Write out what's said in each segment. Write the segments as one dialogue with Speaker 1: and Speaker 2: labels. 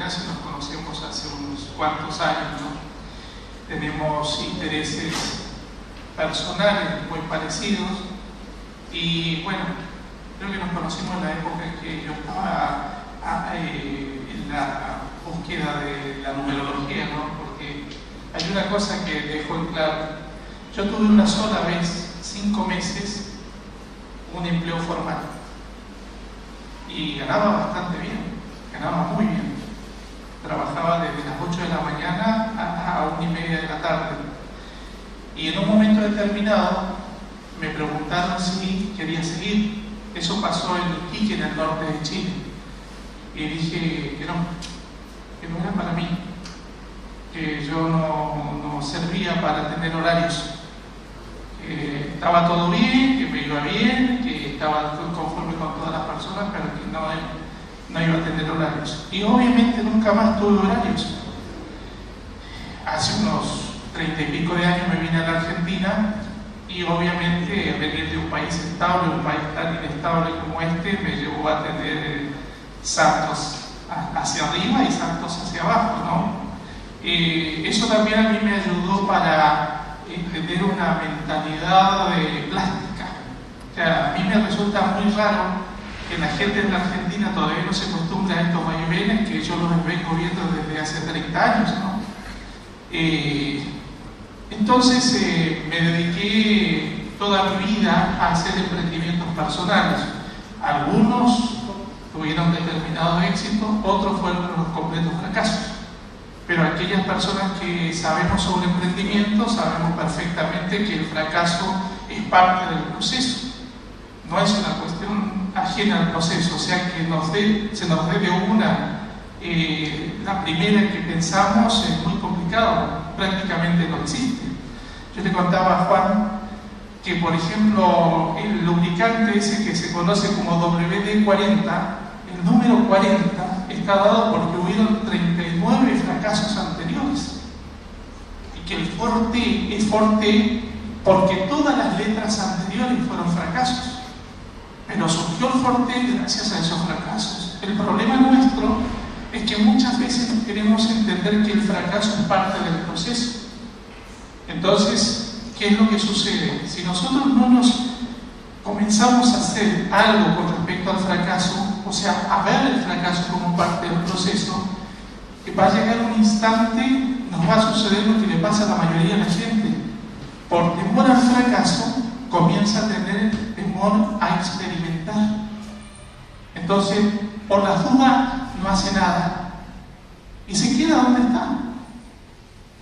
Speaker 1: casi nos conocemos hace unos cuantos años, ¿no? Tenemos intereses personales muy parecidos y bueno, creo que nos conocimos en la época en que yo estaba en la búsqueda de la numerología, ¿no? Porque hay una cosa que dejó en claro. Yo tuve una sola vez, 5 meses, un empleo formal y ganaba bastante bien, ganaba muy bien. Trabajaba desde las 8 de la mañana a 1:30 de la tarde y en un momento determinado me preguntaron si quería seguir. Eso pasó en Iquique, en el norte de Chile, y dije que no era para mí, que yo no servía para tener horarios, que estaba todo bien, que me iba bien, que estaba conforme con todas las personas, pero que no iba a tener horarios. Y obviamente nunca más tuve horarios. Hace unos 30 y pico de años me vine a la Argentina y obviamente venir de un país estable, un país tan inestable como este, me llevó a tener saltos hacia arriba y saltos hacia abajo, ¿no? Eso también a mí me ayudó para tener una mentalidad plástica. O sea, a mí me resulta muy raro que la gente en la Argentina todavía no se acostumbra a estos vaivenes que yo los vengo viendo desde hace 30 años, ¿no? Entonces me dediqué toda mi vida a hacer emprendimientos personales. Algunos tuvieron determinado éxito, otros fueron unos completos fracasos. Pero aquellas personas que sabemos sobre emprendimiento sabemos perfectamente que el fracaso es parte del proceso. No es una cuestión ajena al proceso, o sea que se nos dé de una la primera que pensamos es muy complicado, prácticamente no existe. Yo le contaba a Juan que, por ejemplo, el lubricante ese que se conoce como WD-40, el número 40 está dado porque hubieron 39 fracasos anteriores y que el Forte es Forte porque todas las letras anteriores fueron fracasos. Pero surgió el Forte gracias a esos fracasos. El problema nuestro es que muchas veces no queremos entender que el fracaso es parte del proceso. Entonces, ¿qué es lo que sucede? Si nosotros no nos comenzamos a hacer algo con respecto al fracaso, o sea, a ver el fracaso como parte del proceso, va a llegar un instante, nos va a suceder lo que le pasa a la mayoría de la gente. Por temor al fracaso, comienza a tener temor a experimentar. Entonces, por las dudas, no hace nada y se queda donde está.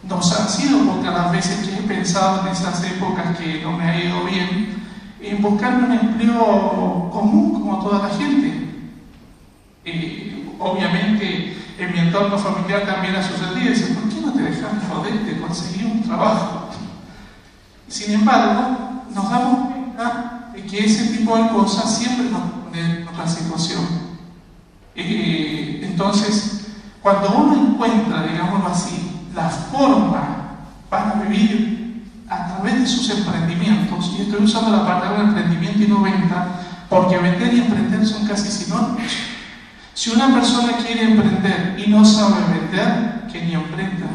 Speaker 1: Nos han sido pocas las veces que he pensado en esas épocas que no me ha ido bien en buscar un empleo común como toda la gente. Obviamente en mi entorno familiar también ha sucedido. Dice, ¿por qué no te dejas joder de conseguir un trabajo? Sin embargo, nos damos cuenta de que ese tipo de cosas siempre nos ponen en otra situación. Entonces, cuando uno encuentra, digámoslo así, la forma para vivir a través de sus emprendimientos, y estoy usando la palabra emprendimiento y no venta, porque vender y emprender son casi sinónimos. Si una persona quiere emprender y no sabe vender, que ni emprenda.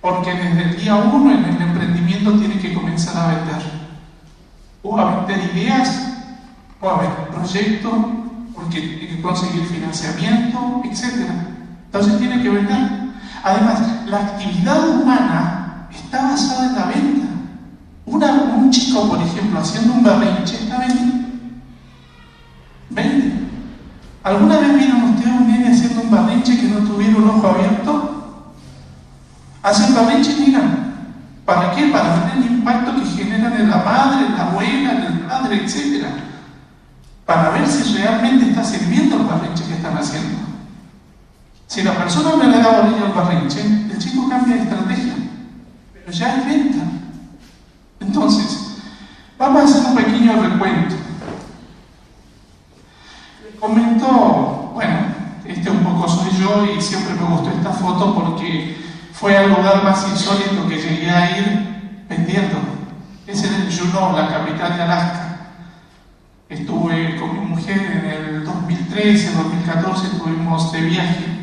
Speaker 1: Porque desde el día 1 en el emprendimiento tiene que comenzar a vender. O a vender ideas, o a vender proyectos, porque tiene que conseguir financiamiento, etc. Entonces tiene que vender. Además, la actividad humana está basada en la venta. Un chico, por ejemplo, haciendo un berrinche, está vendiendo. Vende. ¿Alguna vez vieron ustedes un nene haciendo un berrinche que no tuviera un ojo abierto? Hacen berrinche y miran. ¿Para qué? Para ver el impacto que generan en la madre, en la abuela, en el padre, etc. Para ver si realmente está sirviendo el berrinche que están haciendo. Si la persona no le da bolilla al berrinche, el chico cambia de estrategia, pero ya es venta. Entonces, vamos a hacer un pequeño recuento. Les comento, bueno, un poco soy yo y siempre me gustó esta foto porque fue al lugar más insólito que llegué a ir vendiendo. Es en Juneau, la capital de Alaska. Estuve con mi mujer en el 2013, 2014, estuvimos de viaje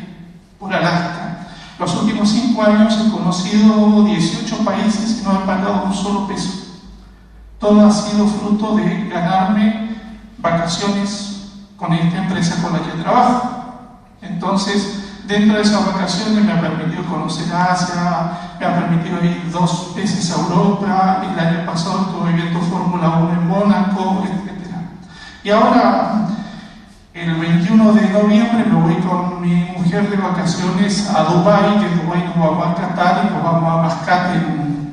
Speaker 1: por Alaska. Los últimos 5 años he conocido 18 países y no he pagado un solo peso. Todo ha sido fruto de ganarme vacaciones con esta empresa con la que trabajo. Entonces, dentro de esas vacaciones me ha permitido conocer Asia, me ha permitido ir 2 veces a Europa, el año pasado estuve viendo Fórmula 1 en Mónaco, etc. Y ahora, el 21 de noviembre me voy con mi mujer de vacaciones a Dubái, que en Dubái nos vamos a Qatar y nos vamos a Mascate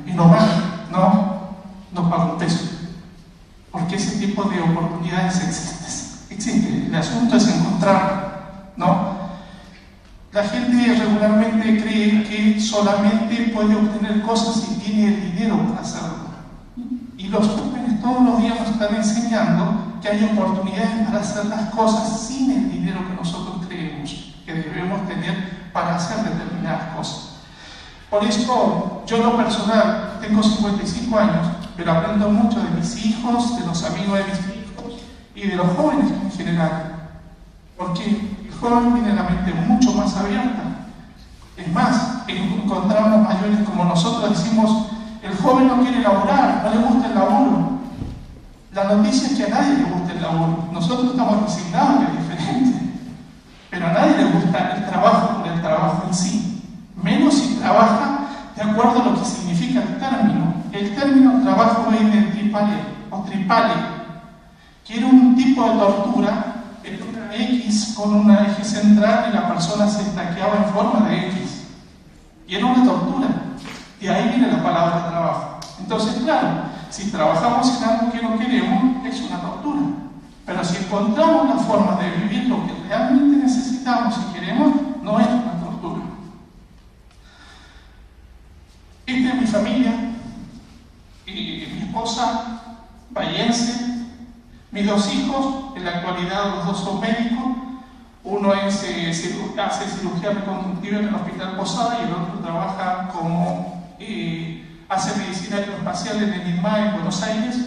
Speaker 1: en Oman. No pago un peso, porque ese tipo de oportunidades existen. El asunto es encontrar, ¿no? La gente regularmente cree que solamente puede obtener cosas si tiene el dinero para hacerlo. Y los jóvenes todos los días nos están enseñando que hay oportunidades para hacer las cosas sin el dinero que nosotros creemos que debemos tener para hacer determinadas cosas. Por eso, yo en lo personal tengo 55 años, pero aprendo mucho de mis hijos, de los amigos de mis hijos y de los jóvenes en general. Porque el joven tiene la mente mucho más abierta. Es más, encontramos mayores como nosotros decimos, el joven no quiere laburar, no le gusta el laburo. La noticia es que a nadie le gusta el laburo. Nosotros estamos resignados, que es diferente. Pero a nadie le gusta el trabajo por el trabajo en sí. Menos si trabaja de acuerdo a lo que significa el término. El término trabajo viene de tripale, que era un tipo de tortura en una X con una eje central y la persona se estaqueaba en forma de X. Y era una tortura. De ahí viene la palabra trabajo. Entonces, claro, si trabajamos en algo que no queremos, es una tortura. Pero si encontramos la forma de vivir lo que realmente necesitamos y queremos, no es una tortura. Esta es mi familia, mi esposa, bahiense, mis 2 hijos, en la actualidad los 2 son médicos. Uno hace cirugía reconstructiva en el Hospital Posada y el otro trabaja como hace medicina aeroespacial en el INMA en Buenos Aires.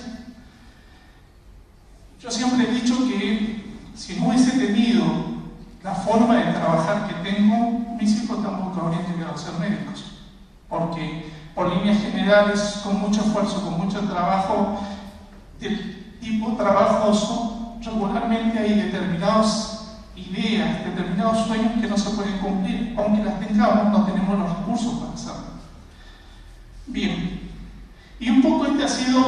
Speaker 1: Yo siempre he dicho que si no hubiese tenido la forma de trabajar que tengo, mis hijos tampoco habrían llegado a ser médicos. Porque por líneas generales, con mucho esfuerzo, con mucho trabajo, del tipo trabajoso, regularmente hay determinadas ideas, determinados sueños que no se pueden cumplir. Aunque las tengamos, no tenemos los recursos para hacerlo. Bien, y un poco este ha sido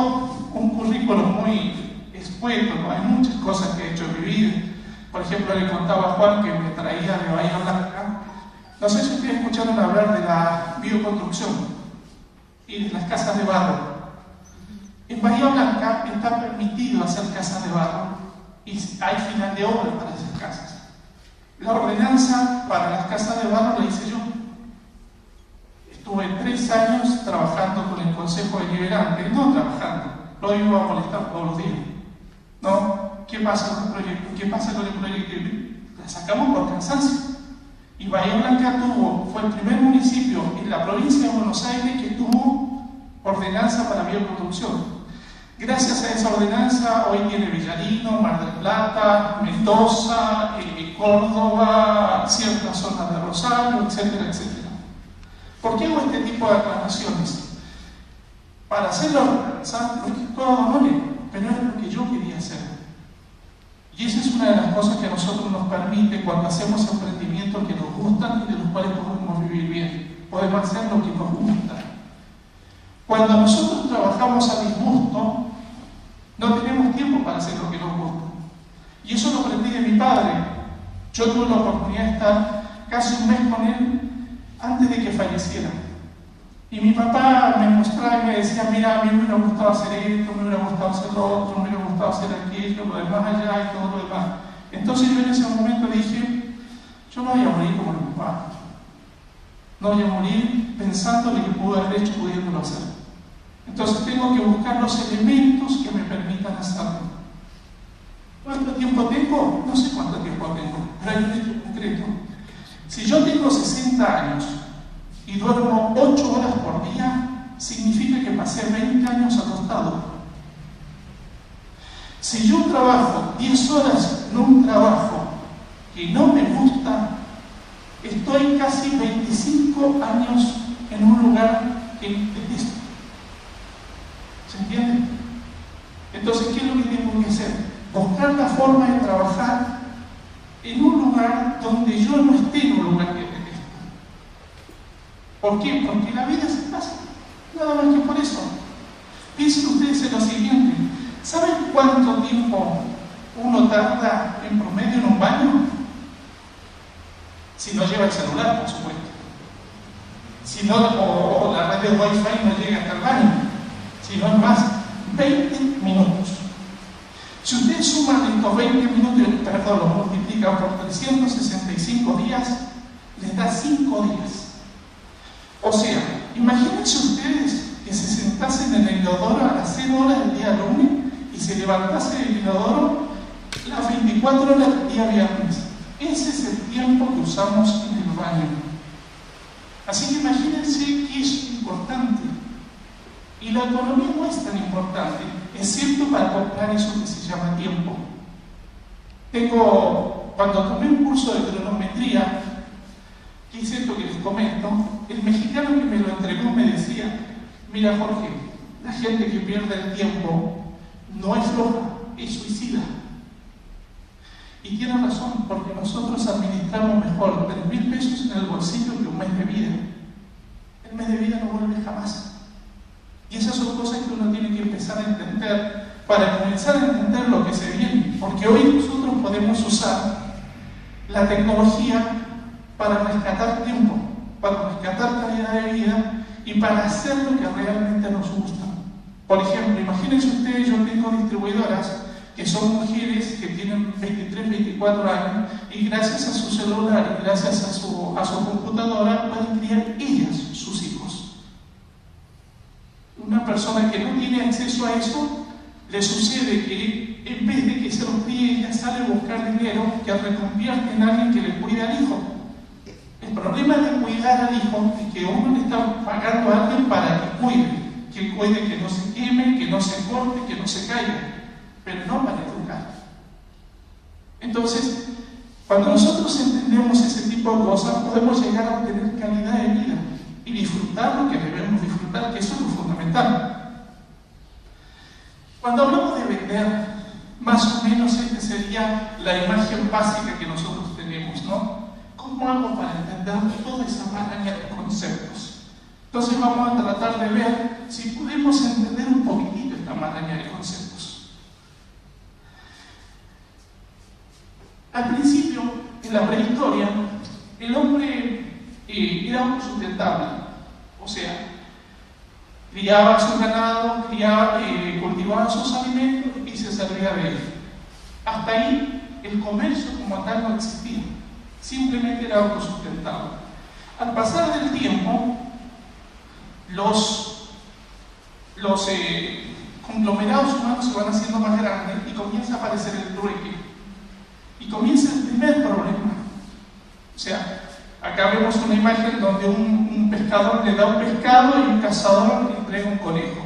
Speaker 1: un currículum muy escueto, ¿no? Hay muchas cosas que he hecho en mi vida. Por ejemplo, le contaba a Juan que me traía de Bahía Blanca. No sé si ustedes escucharon hablar de la bioconstrucción y de las casas de barro. En Bahía Blanca está permitido hacer casas de barro y hay final de obra para esas casas. La ordenanza para las casas de barro la hice yo. Estuve 3 años trabajando con el Consejo Deliberante, no trabajando, lo iba a molestar todos los días. ¿No? ¿Qué pasa con el proyecto? ¿Qué pasa con el proyecto? La sacamos por cansancio. Y Bahía Blanca fue el primer municipio en la provincia de Buenos Aires que tuvo ordenanza para bioconstrucción. Gracias a esa ordenanza, hoy tiene Villarino, Mar del Plata, Mendoza, Córdoba, ciertas zonas de Rosario, etcétera, etcétera. ¿Por qué hago este tipo de aclaraciones? Para hacer la ordenanza, lo que Córdoba no le, pero es lo que yo quería hacer. Y esa es una de las cosas que a nosotros nos permite cuando hacemos emprendimientos que nos gustan y de los cuales podemos vivir bien. Podemos hacer lo que nos gusta. Cuando nosotros trabajamos a disgusto, no tenemos tiempo para hacer lo que nos gusta. Y eso lo aprendí de mi padre. Yo tuve la oportunidad de estar casi un mes con él antes de que falleciera. Y mi papá me mostraba y me decía, mira, a mí me hubiera gustado hacer esto, me hubiera gustado hacer lo otro, me hubiera gustado hacer aquello, lo demás allá y todo lo demás. Entonces yo en ese momento dije, yo no voy a morir como mi papá. No voy a morir pensando en lo que pude haber hecho pudiéndolo hacer. Entonces tengo que buscar los elementos que me permitan hacerlo. ¿Cuánto tiempo tengo? No sé cuánto tiempo tengo, pero hay un hecho concreto. Si yo tengo 60 años y duermo 8 horas por día, significa que pasé 20 años acostado. Si yo trabajo 10 horas en un trabajo que no me gusta, estoy estoy casi 25 años en un lugar que detesto. ¿Se entiende? Entonces, ¿qué es lo que tengo que hacer? Buscar la forma de trabajar en un lugar donde yo no esté en un lugar que detesto. ¿Por qué? Porque la vida se pasa. Nada más que por eso. Piensen ustedes en lo siguiente. ¿Saben cuánto tiempo uno tarda en promedio en un baño? Si no lleva el celular, por supuesto. Si no, o la red de Wi-Fi no llega hasta el baño. Si no es más, 20 minutos. Si ustedes suman estos 20 minutos, perdón, los multiplican por 365 días, les da 5 días. O sea, imagínense ustedes que se sentasen en el inodoro a las 0 horas del día lunes y se levantase del inodoro las 24 horas del día viernes. Ese es el tiempo que usamos en el baño. Así que imagínense que es importante. Y la economía no es tan importante, excepto para comprar eso que se llama tiempo. Cuando tomé un curso de cronometría, que es esto que les comento, el mexicano que me lo entregó me decía: mira, Jorge, la gente que pierde el tiempo no es floja, es suicida. Y tiene razón, porque nosotros administramos mejor 3.000 pesos en el bolsillo que un mes de vida. El mes de vida no vuelve jamás. Y esas son cosas que uno tiene que empezar a entender para comenzar a entender lo que se viene. Porque hoy nosotros podemos usar la tecnología para rescatar tiempo, para rescatar calidad de vida y para hacer lo que realmente nos gusta. Por ejemplo, imagínense ustedes, yo tengo distribuidoras que son mujeres que tienen 23, 24 años y gracias a su celular y gracias a su computadora pueden criar ellas sus hijos. Una persona que no tiene acceso a eso, le sucede que en vez de que se los críe, ella sale a buscar dinero que reconvierte en alguien que le cuida al hijo. El problema de cuidar al hijo es que uno le está pagando a alguien para que cuide, que no se queme, que no se corte, que no se caiga, pero no para educar. Entonces, cuando nosotros entendemos ese tipo de cosas, podemos llegar a obtener calidad de vida y disfrutar lo que debemos disfrutar, que eso es lo fundamental. Cuando hablamos de vender, más o menos esta sería la imagen básica que nosotros tenemos, ¿no? ¿Cómo hago para entender toda esa maraña de conceptos? Entonces vamos a tratar de ver si podemos entender un poquitito esta maraña de conceptos. Al principio, en la prehistoria, el hombre era autosustentable, o sea, criaba su ganado, cultivaba sus alimentos y se servía de él. Hasta ahí el comercio como tal no existía, simplemente era autosustentable. Al pasar del tiempo, los conglomerados humanos se van haciendo más grandes y comienza a aparecer el trueque. Y comienza el primer problema. O sea, acá vemos una imagen donde un pescador le da un pescado y un cazador le entrega un conejo.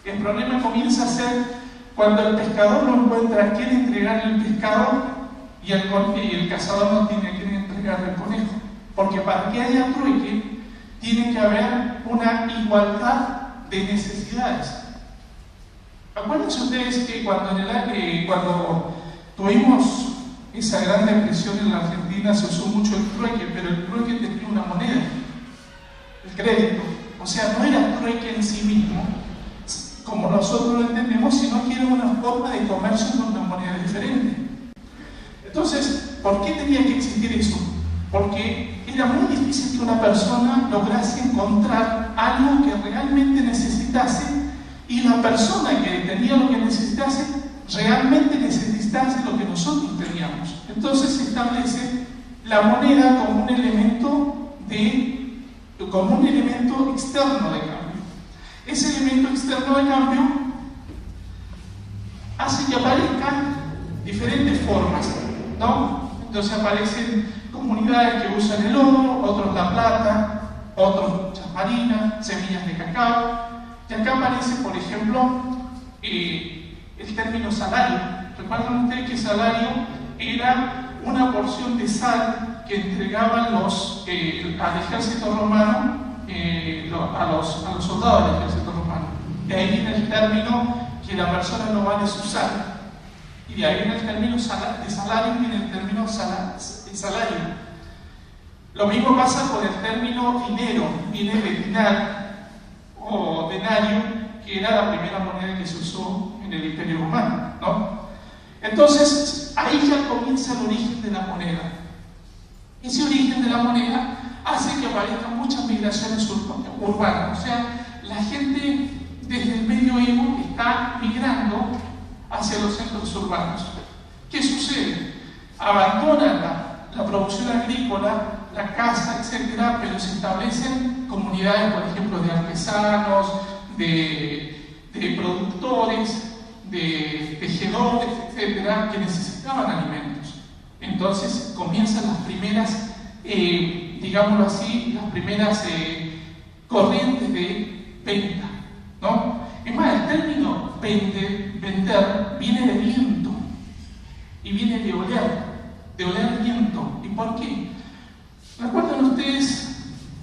Speaker 1: El problema comienza a ser cuando el pescador no encuentra a quién entregarle el pescado y el cazador no tiene a quién entregarle el conejo. Porque para que haya trueque, tiene que haber una igualdad de necesidades. Acuérdense ustedes que cuando tuvimos esa gran depresión en la Argentina, se usó mucho el trueque, pero el trueque tenía una moneda, el crédito. O sea, no era trueque en sí mismo, como nosotros lo entendemos, sino que era una forma de comercio con una moneda diferente. Entonces, ¿por qué tenía que existir eso? Porque era muy difícil que una persona lograse encontrar algo que realmente necesitase y la persona que tenía lo que necesitase realmente necesitase lo que nosotros teníamos. Entonces se establece la moneda como un elemento externo de cambio. Ese elemento externo de cambio hace que aparezcan diferentes formas, ¿no? Entonces aparecen comunidades que usan el oro, otros la plata, otros chamarina, semillas de cacao. Y acá aparece, por ejemplo, el término salario. Recuerden ustedes que salario era una porción de sal que entregaban al ejército romano, a los soldados del ejército romano. De ahí viene el término que la persona no vale su sal. Y de ahí viene el término de salario, viene el término salario. Lo mismo pasa con el término dinero, viene de dinar o denario, que era la primera moneda que se usó en el Imperio Romano, ¿no? Entonces, ahí ya comienza el origen de la moneda. Ese origen de la moneda hace que aparezcan muchas migraciones urbanas, o sea, la gente desde el medioevo está migrando hacia los centros urbanos. ¿Qué sucede? Abandonan la producción agrícola, la caza, etcétera, pero se establecen comunidades, por ejemplo, de artesanos, de productores, de tejedores, etcétera, que necesitaban alimentos. Entonces comienzan las primeras, digámoslo así, las primeras corrientes de venta, ¿no? Es más, el término vender viene de viento y viene de oler viento. ¿Y por qué? ¿Recuerdan ustedes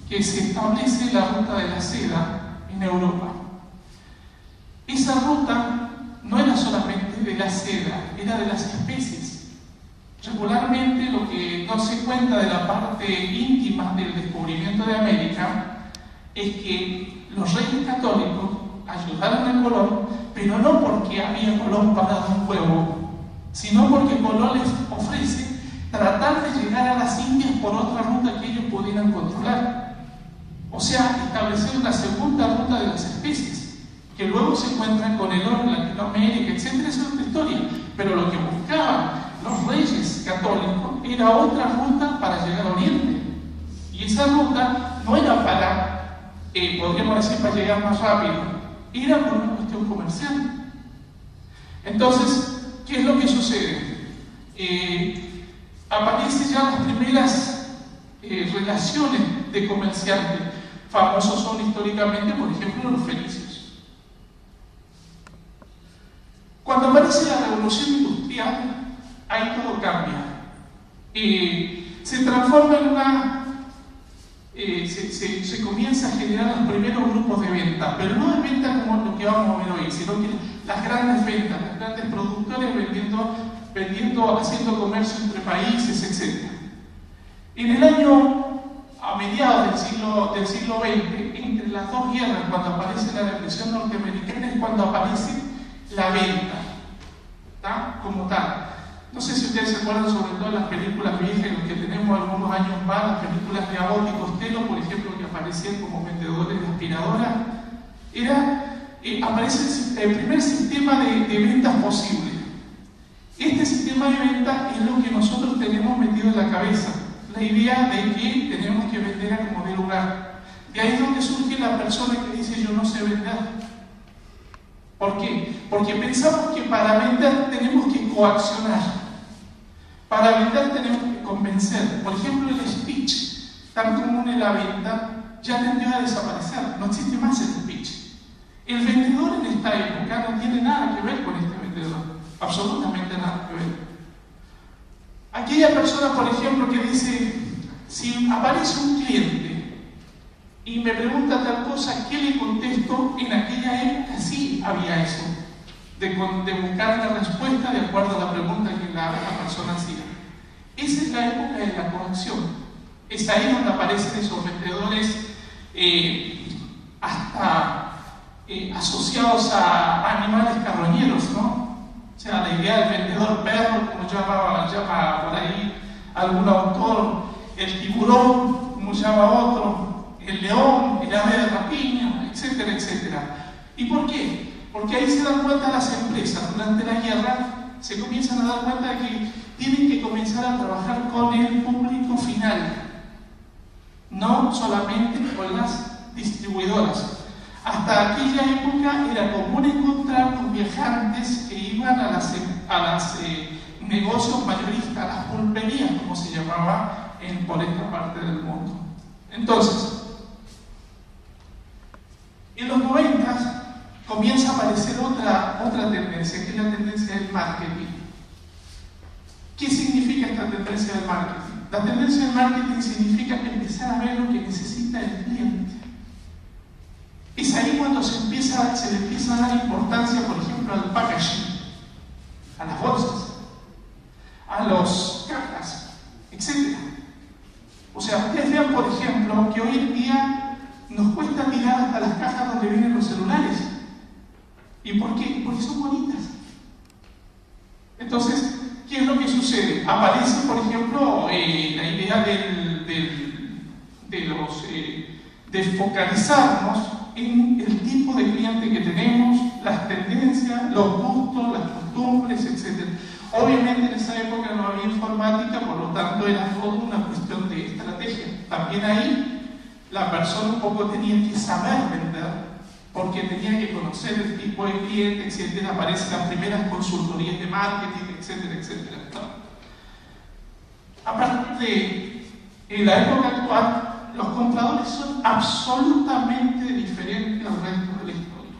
Speaker 1: que se establece la ruta de la seda en Europa? Esa ruta no era solamente de la seda, era de las especies. Regularmente lo que no se cuenta de la parte íntima del descubrimiento de América es que los reyes católicos ayudaron a Colón, pero no porque había Colón parado un huevo, sino porque Colón les ofrece tratar de llegar a las Indias por otra ruta que ellos pudieran controlar. O sea, establecer una segunda ruta de las especies, que luego se encuentran con el oro en Latinoamérica, etc. Esa es otra historia. Pero lo que buscaban los reyes católicos era otra ruta para llegar a Oriente. Y esa ruta no era para, podríamos decir, para llegar más rápido, era por una cuestión comercial. Entonces, ¿qué es lo que sucede? Aparecen ya las primeras relaciones de comerciantes. Famosos son históricamente, por ejemplo, los fenicios. Cuando aparece la revolución industrial, ahí todo cambia. Se transforma en una... se comienza a generar los primeros grupos de venta, pero no de venta como lo que vamos a ver hoy, sino que las grandes ventas, los grandes productores vendiendo, haciendo comercio entre países, etc. En el año, a mediados del siglo XX, entre las dos guerras, cuando aparece la depresión norteamericana, es cuando aparece la venta, ¿tá? Como tal. No sé si ustedes se acuerdan, sobre todo las películas viejas, los que tenemos algunos años más, las películas de Abbott y Costello, por ejemplo, que aparecían como vendedores de aspiradoras, aparece el primer sistema de ventas posible. Este sistema de venta es lo que nosotros tenemos metido en la cabeza, la idea de que tenemos que vender a como de lugar. De ahí es donde surge la persona que dice yo no sé vender. ¿Por qué? Porque pensamos que para vender tenemos que coaccionar, para vender tenemos que convencer. Por ejemplo, el speech, tan común en la venta, ya tendió a desaparecer, no existe más el speech. El vendedor en esta época no tiene nada que ver con este vendedor, absolutamente nada que ver. Aquella persona, por ejemplo, que dice, si aparece un cliente y me pregunta tal cosa, ¿qué le contesto? En aquella época sí había eso, de buscar una respuesta de acuerdo a la pregunta que la persona hacía. Esa es la época de la coacción. Es ahí donde aparecen esos vendedores hasta asociados a animales carroñeros, ¿no? O sea, la idea del vendedor perro, como llama por ahí algún autor, el tiburón, como llama otro, el león, el ave de rapiña, etcétera, etcétera. ¿Y por qué? Porque ahí se dan cuenta las empresas, durante la guerra, se comienzan a dar cuenta de que tienen que comenzar a trabajar con el público final, no solamente con las distribuidoras. Hasta aquella época era común encontrar los viajantes que iban a las negocios mayoristas, a las pulperías, como se llamaba por esta parte del mundo. Entonces, en los 90 comienza a aparecer otra tendencia, que es la tendencia del marketing. ¿Qué significa esta tendencia del marketing? La tendencia del marketing significa empezar a ver lo que necesita el cliente. Es ahí cuando se le empieza a dar importancia, por ejemplo, al packaging, a las bolsas, a las cajas, etc. O sea, ustedes vean, por ejemplo, que hoy en día nos cuesta mirar hasta las cajas donde vienen los celulares. ¿Y por qué? Porque son bonitas. Entonces, ¿qué es lo que sucede? Aparece, por ejemplo, la idea de focalizarnos en el tipo de cliente que tenemos, las tendencias, los gustos, las costumbres, etc. Obviamente en esa época no había informática, por lo tanto era todo una cuestión de estrategia. También ahí la persona un poco tenía que saber vender, porque tenía que conocer el tipo de cliente, etc. Aparecen las primeras consultorías de marketing, etcétera, etcétera. Aparte en la época actual, los compradores son absolutamente diferentes al resto de la historia.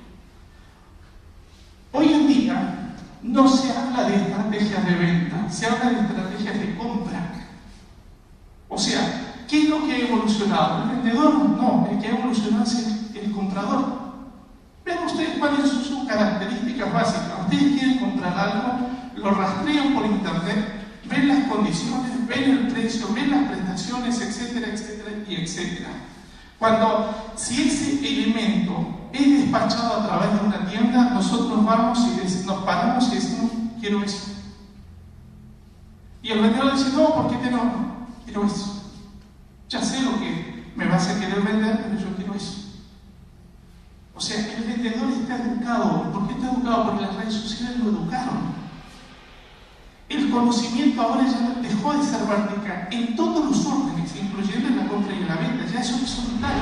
Speaker 1: Hoy en día no se habla de estrategias de venta, se habla de estrategias de compra. O sea, ¿qué es lo que ha evolucionado? ¿El vendedor? No, el que ha evolucionado es el comprador. Vean ustedes cuáles son sus características básicas. Ustedes quieren comprar algo, lo rastrean por internet, ven las condiciones, ven el precio, ven las prestaciones, etcétera, etcétera, y etcétera. Si ese elemento es despachado a través de una tienda, nosotros vamos y nos paramos y decimos, quiero eso. Y el vendedor dice, no, ¿por qué no? Quiero eso. Ya sé lo que me vas a querer vender, pero yo quiero eso. O sea, el vendedor está educado. ¿Por qué está educado? Porque las redes sociales lo educaron. El conocimiento ahora ya dejó de ser vertical en todos los órdenes, incluyendo en la compra y en la venta, ya es horizontal.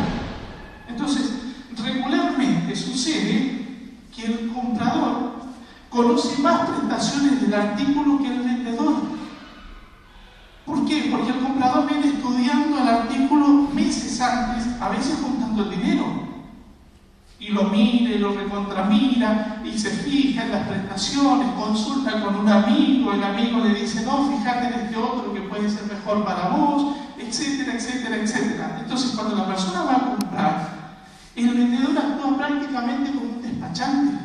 Speaker 1: Entonces, regularmente sucede que el comprador conoce más prestaciones del artículo que el vendedor. ¿Por qué? Porque el comprador viene estudiando el artículo meses antes, a veces juntando el dinero. Y lo mira, y lo recontramira, y se fija en las prestaciones, consulta con un amigo, el amigo le dice, no, fíjate en este otro que puede ser mejor para vos, etcétera, etcétera, etcétera. Entonces, cuando la persona va a comprar, el vendedor actúa prácticamente como un despachante.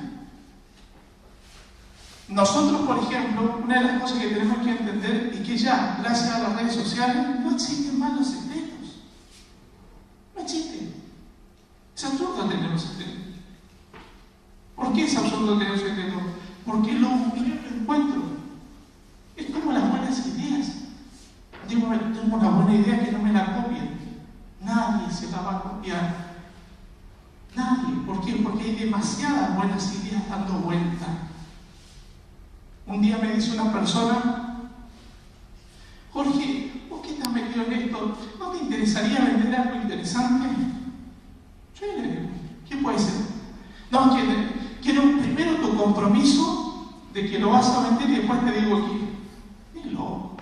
Speaker 1: Nosotros, por ejemplo, una de las cosas que tenemos que entender es que ya, gracias a las redes sociales, no existen más los secretos. No existen. Es absurdo tener un secreto. ¿Por qué es absurdo tener un secreto? Porque lo encuentro. Es como las buenas ideas. Tengo una buena idea que no me la copien. Nadie se la va a copiar. Nadie. ¿Por qué? Porque hay demasiadas buenas ideas dando vuelta. Un día me dice una persona, Jorge, ¿vos qué estás metido en esto? ¿No te interesaría vender algo interesante? Yo le digo, ¿qué puede ser? No, quiero primero tu compromiso de que lo vas a vender y después te digo aquí. Ni loco.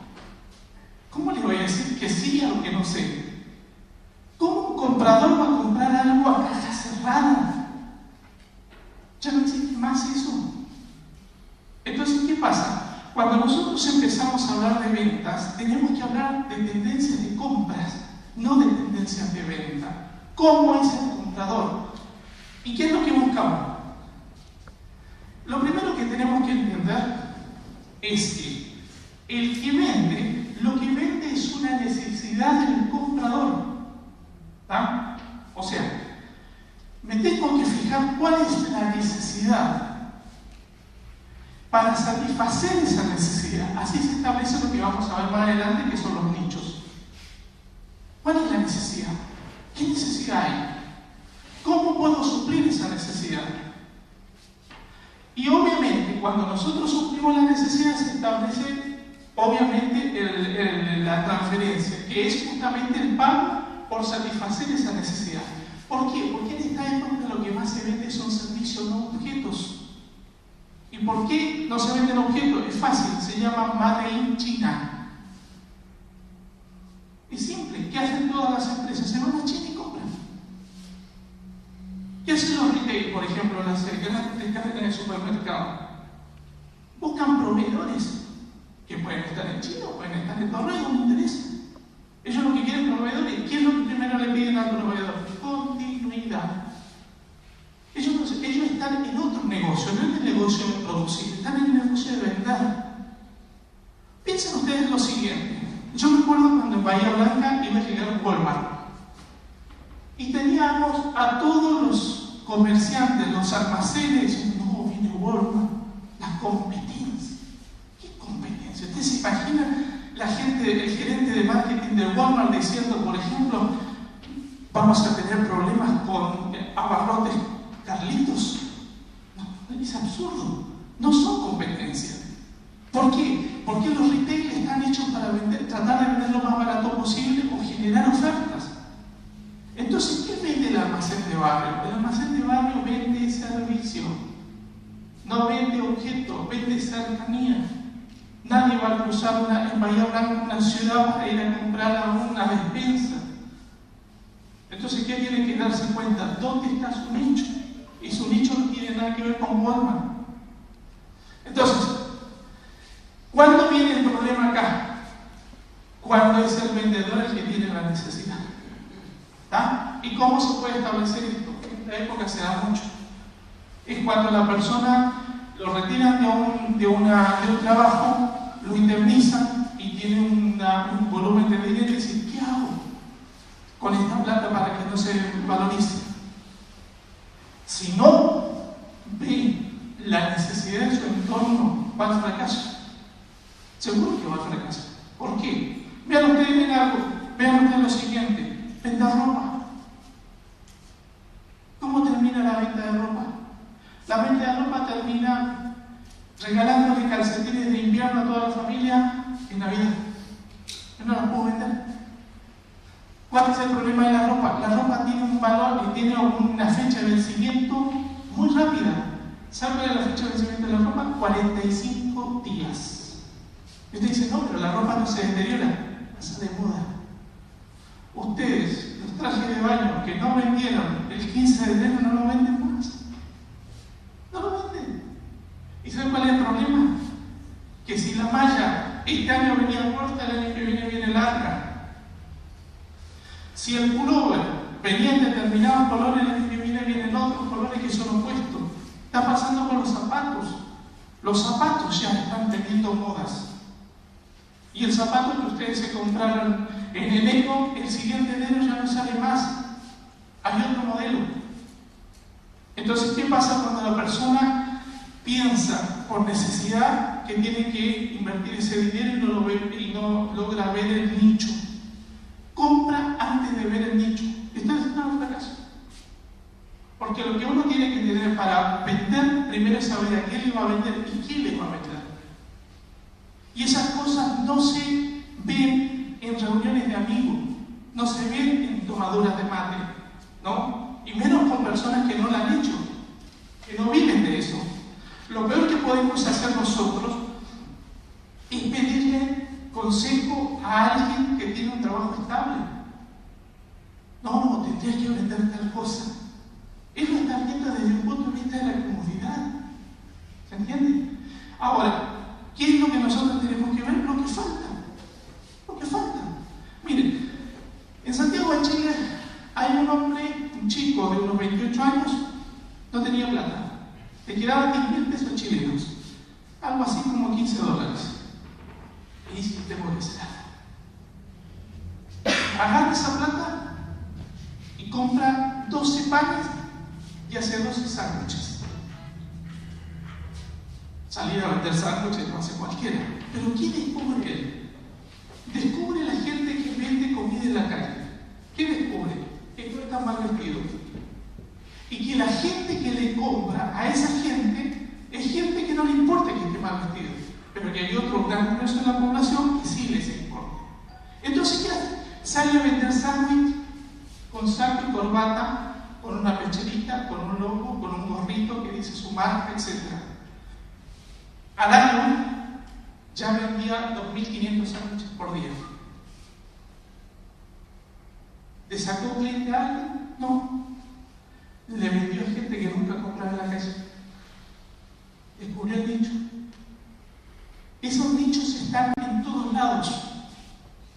Speaker 1: ¿Cómo le voy a decir que sí a lo que no sé? ¿Cómo un comprador va a comprar algo a caja cerrada? Ya no existe más eso. Entonces, ¿qué pasa? Cuando nosotros empezamos a hablar de ventas, tenemos que hablar de tendencias de compras, no de tendencias de venta. ¿Cómo es el comprador? ¿Y qué es lo que buscamos? Lo primero que tenemos que entender es que el que vende, lo que vende es una necesidad del comprador. ¿Ah? O sea, me tengo que fijar cuál es la necesidad para satisfacer esa necesidad. Así se establece lo que vamos a ver más adelante, que son los nichos. ¿Cuál es la necesidad? ¿Qué necesidad hay? ¿Cómo puedo suplir esa necesidad? Y obviamente, cuando nosotros suplimos la necesidad, se establece, obviamente, la transferencia, que es justamente el pago por satisfacer esa necesidad. ¿Por qué? Porque en esta época lo que más se vende son servicios, no objetos. ¿Y por qué no se venden objetos? Es fácil, se llama Made in China. Es simple. ¿Qué hacen todas las empresas? Se van a China y compran. ¿Qué hacen los retail, por ejemplo, las cadenas en el supermercado? Buscan proveedores que pueden estar en China o pueden estar en Torrey, no me interesa. Yo me acuerdo cuando en Bahía Blanca iba a llegar un Walmart y teníamos a todos los comerciantes, los almacenes, diciendo, no, viene Walmart, la competencia. ¿Qué competencia? ¿Usted se imagina la gente, el gerente de marketing del Walmart diciendo, por ejemplo, vamos a tener problemas con abarrotes Carlitos? No, es absurdo. No son competencias. ¿Por qué? Porque los retail están hechos para tratar de vender lo más barato posible o generar ofertas. Entonces, ¿qué vende el almacén de barrio? El almacén de barrio vende servicio, no vende objetos, vende cercanía. Nadie va a cruzar en Bahía Blanca una ciudad para ir a comprar a una despensa. Entonces, ¿qué tiene que darse cuenta? ¿Dónde está su nicho? Y su nicho no tiene nada que ver con Walmart. Entonces, ¿cuándo viene el problema acá? Cuando es el vendedor el que tiene la necesidad. ¿Ah? ¿Y cómo se puede establecer esto? En esta época se da mucho. Es cuando la persona lo retiran de un trabajo, lo indemnizan y tiene un volumen de dinero y dice, ¿qué hago con esta plata para que no se valorice? Si no ve la necesidad de su entorno, va al fracaso. Seguro que va al fracaso. ¿Por qué? Vean ustedes algo, vean ustedes lo siguiente. Venda ropa. ¿Cómo termina la venta de ropa? La venta de ropa termina regalándole calcetines de invierno a toda la familia en Navidad. Yo no los puedo vender. ¿Cuál es el problema de la ropa? La ropa tiene un valor y tiene una fecha de vencimiento muy rápida. ¿Sabe cuál es la fecha de vencimiento de la ropa? 45 días. Y usted dice, no, pero la ropa no se deteriora, pasa de moda. Ustedes, los trajes de baño que no vendieron el 15 de enero, no lo venden más. No lo venden. ¿Y saben cuál es el problema? Que si la malla este año venía corta, el año que viene larga. Si el pullover venía en determinados colores, el año que vienen otros colores que son opuestos. Está pasando con los zapatos. Los zapatos ya están teniendo modas. Y el zapato que ustedes se compraron en enero, el siguiente enero ya no sale más. Hay otro modelo. Entonces, ¿qué pasa cuando la persona piensa por necesidad que tiene que invertir ese dinero y no logra ver el nicho? Compra antes de ver el nicho. Está haciendo un fracaso. Porque lo que uno tiene que tener para vender, primero es saber a quién le va a vender y quién le va a vender. Y esas cosas no se ven en reuniones de amigos, no se ven en tomaduras de mate, ¿no? Y menos con personas que no lo han hecho, que no viven de eso. Lo peor que podemos hacer nosotros es pedirle consejo a alguien que tiene un trabajo estable. No, tendrías que vender tal cosa. Él lo está viendo desde el punto de vista de la comodidad. ¿Se entiende? Ahora, ¿qué es lo que nosotros tenemos que ver? Lo que falta. Lo que falta. Miren, en Santiago de Chile hay un hombre, un chico de unos 28 años, no tenía plata. Le quedaban 10.000 pesos chilenos. Algo así como $15. Y dice, tengo que hacer algo. Agarra esa plata y compra 12 panes y hace 12 sándwiches. Salir a vender sándwiches no hace cualquiera. Pero ¿quién descubre él? Descubre la gente que vende comida en la calle. ¿Qué descubre? Que no está mal vestido. Y que la gente que le compra a esa gente es gente que no le importa que esté mal vestido. Pero que hay otro gran grueso de la población que sí les importa. Entonces, ¿qué hace? Sale a vender sándwich con saco y corbata, con una pecherita, con un logo, con un gorrito que dice su marca, etc. Al año ya vendía 2.500 sándwiches por día. ¿Le sacó cliente a alguien? No. Le vendió a gente que nunca compraba en la calle. Descubrió el nicho. Esos nichos están en todos lados.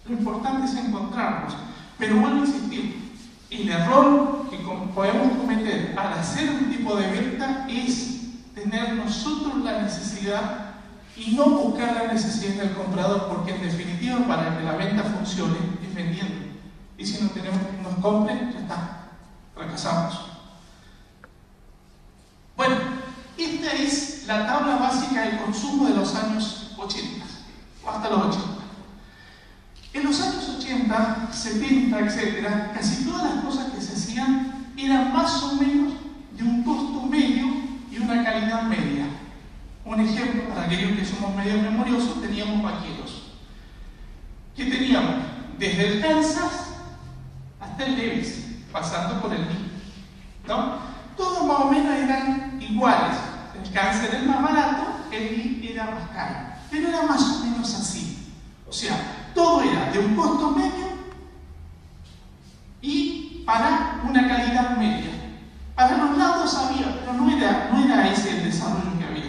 Speaker 1: Lo importante es encontrarlos. Pero vuelvo a insistir, el error que podemos cometer al hacer un tipo de venta es tener nosotros la necesidad y no buscar la necesidad del comprador, porque en definitiva para que la venta funcione es vendiendo. Y si no tenemos quien nos compre, ya está, fracasamos. Bueno, esta es la tabla básica del consumo de los años 80, o hasta los 80. En los años 80, 70, etc., casi todas las cosas que se hacían eran más o menos de un costo medio y una calidad media. Un ejemplo, para aquellos que somos medio memoriosos, teníamos vaqueros. ¿Qué teníamos? Desde el Kansas hasta el Levis, pasando por el Lee, ¿no? Todos más o menos eran iguales. El Kansas era el más barato, el Lee era más caro. Pero era más o menos así. O sea, todo era de un costo medio y para una calidad media. Para los lados había, pero no era ese el desarrollo que había.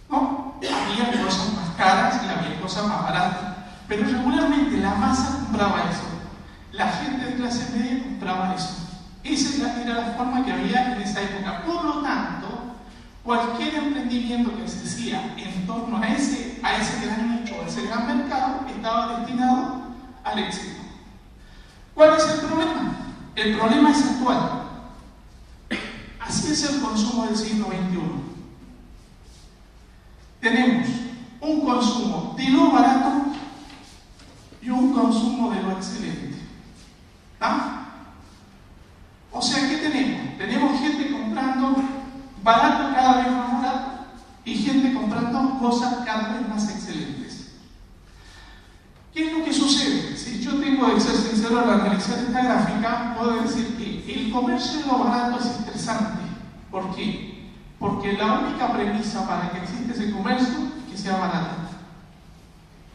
Speaker 1: ¿No? Había cosas más caras y había cosas más baratas. Pero regularmente la masa compraba eso. La gente de clase media compraba eso. Esa era la forma que había en esa época. Por lo tanto, cualquier emprendimiento que se hacía en torno a ese gran nicho, a ese gran mercado, estaba destinado al éxito. ¿Cuál es el problema? El problema es actual. Así es el consumo del siglo XXI. Tenemos un consumo de lo barato y un consumo de lo excelente. ¿Está? O sea, ¿qué tenemos? Tenemos gente comprando barato cada vez más barato y gente comprando cosas cada vez más excelentes. ¿Qué es lo que sucede? Si yo tengo que ser sincero al analizar esta gráfica, puedo decir que el comercio de lo barato es estresante. ¿Por qué? Porque la única premisa para que exista ese comercio es que sea barato.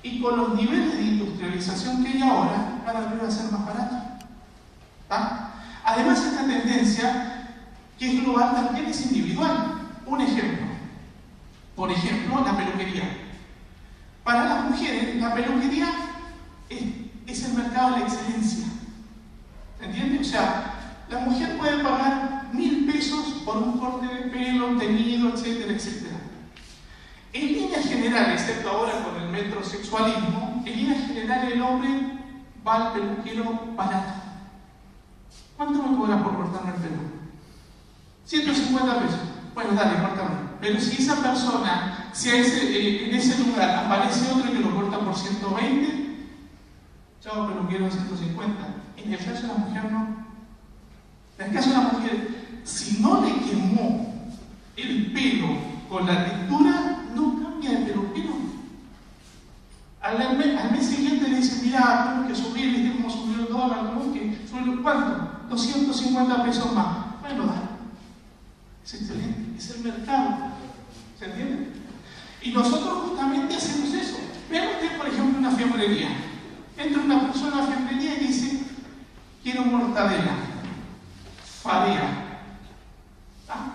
Speaker 1: Y con los niveles de industrialización que hay ahora, cada vez va a ser más barato. ¿Está? Además, esta tendencia, que es global, también es individual. Un ejemplo. Por ejemplo, la peluquería. Para las mujeres, la peluquería es el mercado de la excelencia. ¿Entiendes? O sea, la mujer puede pagar 1.000 pesos por un corte de pelo, teñido, etcétera, etcétera. En líneas generales, excepto ahora con el metrosexualismo, en líneas generales el hombre va al peluquero barato. ¿Cuánto me cobras por cortarme el pelo? 150 pesos. Bueno, dale, córtame. Pero si esa persona, en ese lugar aparece otro que lo corta por 120, chao, peluquero 150. En el caso de la mujer no. En el caso de la mujer, si no le quemó el pelo con la textura, no cambia de peluquero. Al mes siguiente le dice, mira, tengo que subir, ¿viste cómo subió el dólar? ¿Cómo que subió cuánto? 250 pesos más. Bueno, dale. Es excelente, es el mercado. ¿Se entiende? Y nosotros justamente hacemos eso. Vean usted, por ejemplo, una fiambrería. Entra una persona a la fiambrería y dice, quiero mortadela, fadea. ¿Ah?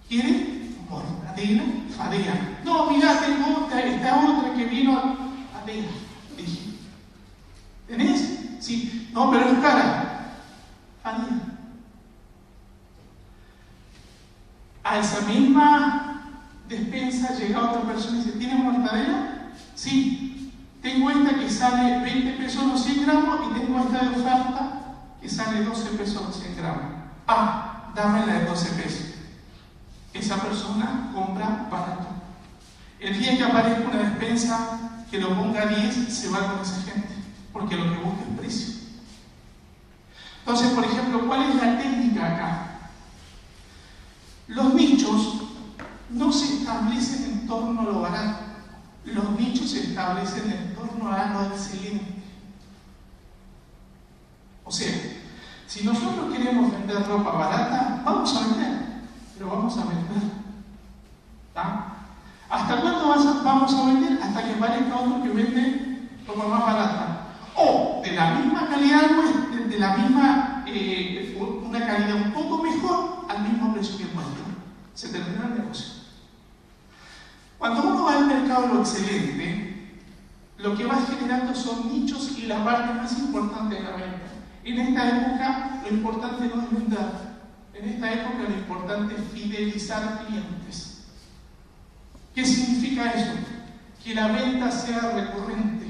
Speaker 1: ¿Quiere mortadela, fadea? No, mirá, tengo esta otra que vino a fadea. Dije, ¿tenés? Sí. No, pero es cara. Fadea. A esa misma despensa llega otra persona y dice, ¿tiene mortadela? Sí. Tengo esta que sale 20 pesos los 100 gramos y tengo esta de oferta que sale 12 pesos los 100 gramos. Ah, dame la de 12 pesos. Esa persona compra barato. El día que aparezca una despensa que lo ponga a 10, se va con esa gente, porque lo que busca es precio. Entonces, por ejemplo, ¿cuál es la técnica acá? Los nichos no se establecen en torno a lo barato, los nichos se establecen en torno a lo excelente. O sea, si nosotros queremos vender ropa barata, vamos a vender, pero vamos a vender. ¿Tá? ¿Hasta cuándo vamos a vender? Hasta que aparezca otro que vende ropa más barata. O de la misma calidad, de la misma, una calidad un poco mejor, al mismo precio que nuestro. Se termina el negocio. Cuando uno va al mercado de lo excelente, lo que va generando son nichos y la parte más importante de la venta. En esta época, lo importante no es vender. En esta época, lo importante es fidelizar clientes. ¿Qué significa eso? Que la venta sea recurrente.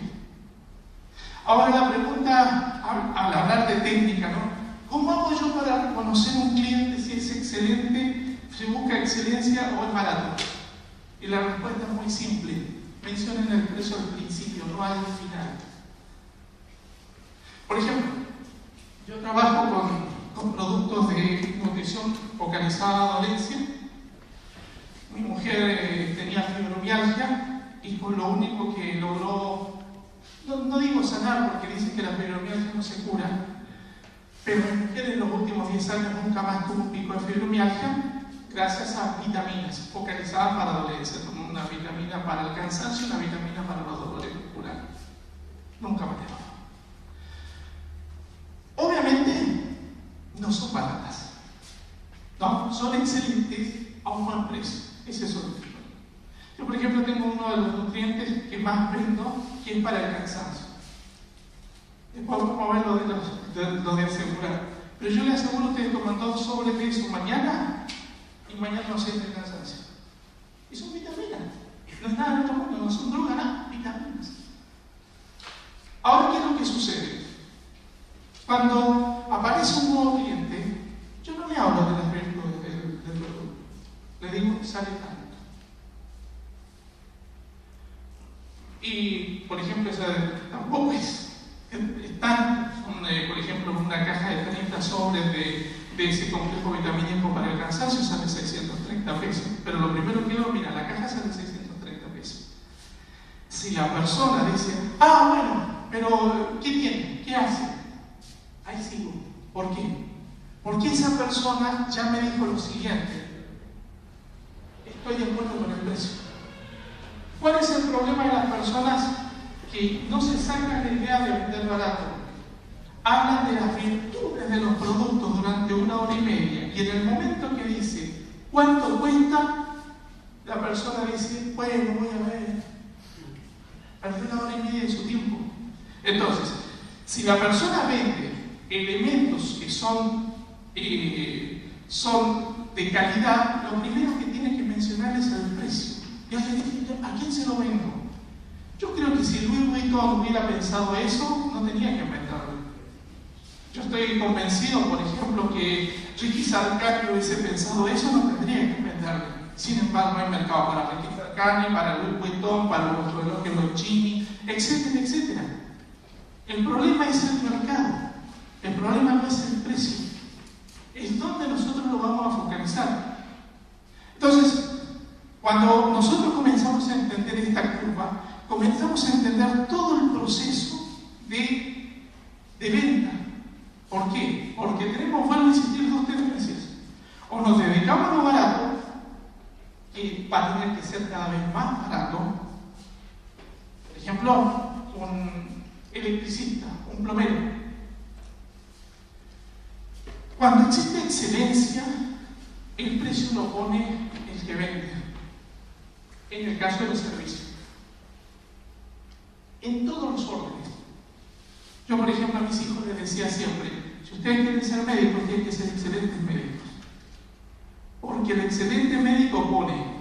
Speaker 1: Ahora la pregunta, al hablar de técnica, ¿no? ¿Cómo hago yo para reconocer un cliente si es excelente, si busca excelencia o es barato? Y la respuesta es muy simple. Mencionen el precio al principio, no al final. Por ejemplo, yo trabajo con productos de nutrición focalizada a la dolencia. Mi mujer tenía fibromialgia y con lo único que logró, no digo sanar porque dicen que la fibromialgia no se cura, pero mi mujer en los últimos 10 años nunca más tuvo un pico de fibromialgia gracias a vitaminas focalizadas para dolencia. Tomó una vitamina para el cansancio y una vitamina para los dolores musculares. Nunca más. Obviamente no son baratas, no, son excelentes a un buen precio. Ese es otro tipo. Yo, por ejemplo, tengo uno de los nutrientes que más vendo, que es para el cansancio. Después vamos a ver lo de asegurar. Pero yo le aseguro a ustedes toman 2 sobrepeso mañana y mañana no sienten cansancio. Y son vitaminas. No es nada de otro mundo, no son drogas, nada, vitaminas. Ahora, ¿qué es lo que sucede? Cuando aparece un nuevo cliente, yo no le hablo de las virtudes del producto. Le digo que sale tanto. Y, por ejemplo, esa tampoco es tanto. Por ejemplo, una caja de 30 sobres de ese complejo vitamínico para el cansancio sale 630 pesos. Pero lo primero que veo, mira, la caja sale 630 pesos. Si la persona dice, bueno, pero ¿qué tiene? ¿Qué hace? Ahí sigo. ¿Por qué? Porque esa persona ya me dijo lo siguiente: estoy de acuerdo con el precio. ¿Cuál es el problema de las personas que no se sacan la idea de vender barato? Hablan de las virtudes de los productos durante 1 hora y media, y en el momento que dice ¿cuánto cuesta? La persona dice, bueno, voy a ver. Perdió 1 hora y media de su tiempo. Entonces, si la persona vende elementos que son de calidad, lo primero que tiene que mencionar es el precio. Y ¿a quién se lo vendo? Yo creo que si Louis Vuitton hubiera pensado eso, no tenía que inventarlo. Yo estoy convencido, por ejemplo, que Ricky Sarkany hubiese pensado eso, no tendría que inventarlo. Sin embargo, hay mercado para Ricky Sarkany, para Louis Vuitton, para los relojes Boccini, etcétera, etcétera. El problema es el mercado. El problema no es el precio. Es donde nosotros lo vamos a focalizar. Entonces, cuando nosotros comenzamos a entender esta curva, comenzamos a entender todo el proceso de venta. ¿Por qué? Porque tenemos, vuelvo a insistir, 2 tendencias. O nos dedicamos a lo barato, que va a tener que ser cada vez más barato. Por ejemplo, un electricista, un plomero. Cuando existe excelencia, el precio lo pone el que vende. En el caso de los servicios. En todos los órdenes. Yo, por ejemplo, a mis hijos les decía siempre, si ustedes quieren ser médicos, tienen que ser excelentes médicos. Porque el excelente médico pone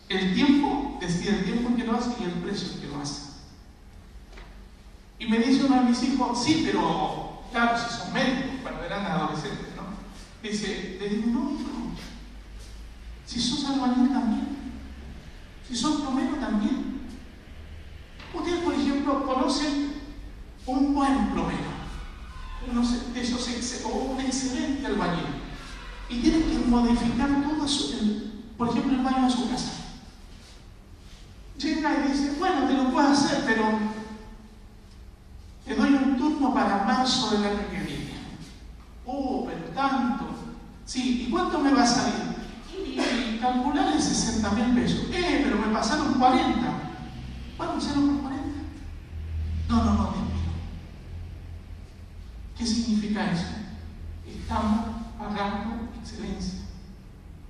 Speaker 1: el tiempo, decide el tiempo que lo hace y el precio que lo hace. Y me dice uno de mis hijos, sí, pero claro, si son médicos, cuando eran adolescentes, ¿no? Dice, le digo, no, hijo, si sos albañil también, si sos plomero también. Ustedes, por ejemplo, conocen un buen plomero, o un excelente albañil, y tienen que modificar todo por ejemplo, el baño de su casa. Llega y dice, bueno, te lo puedo hacer, pero te doy un turno para marzo del año que viene. Pero tanto. Sí, ¿y cuánto me va a salir? Y calcularle 60.000 pesos. Pero me pasaron 40. ¿Cuánto me pasaron por 40? No, te pido. ¿Qué significa eso? Estamos pagando excelencia.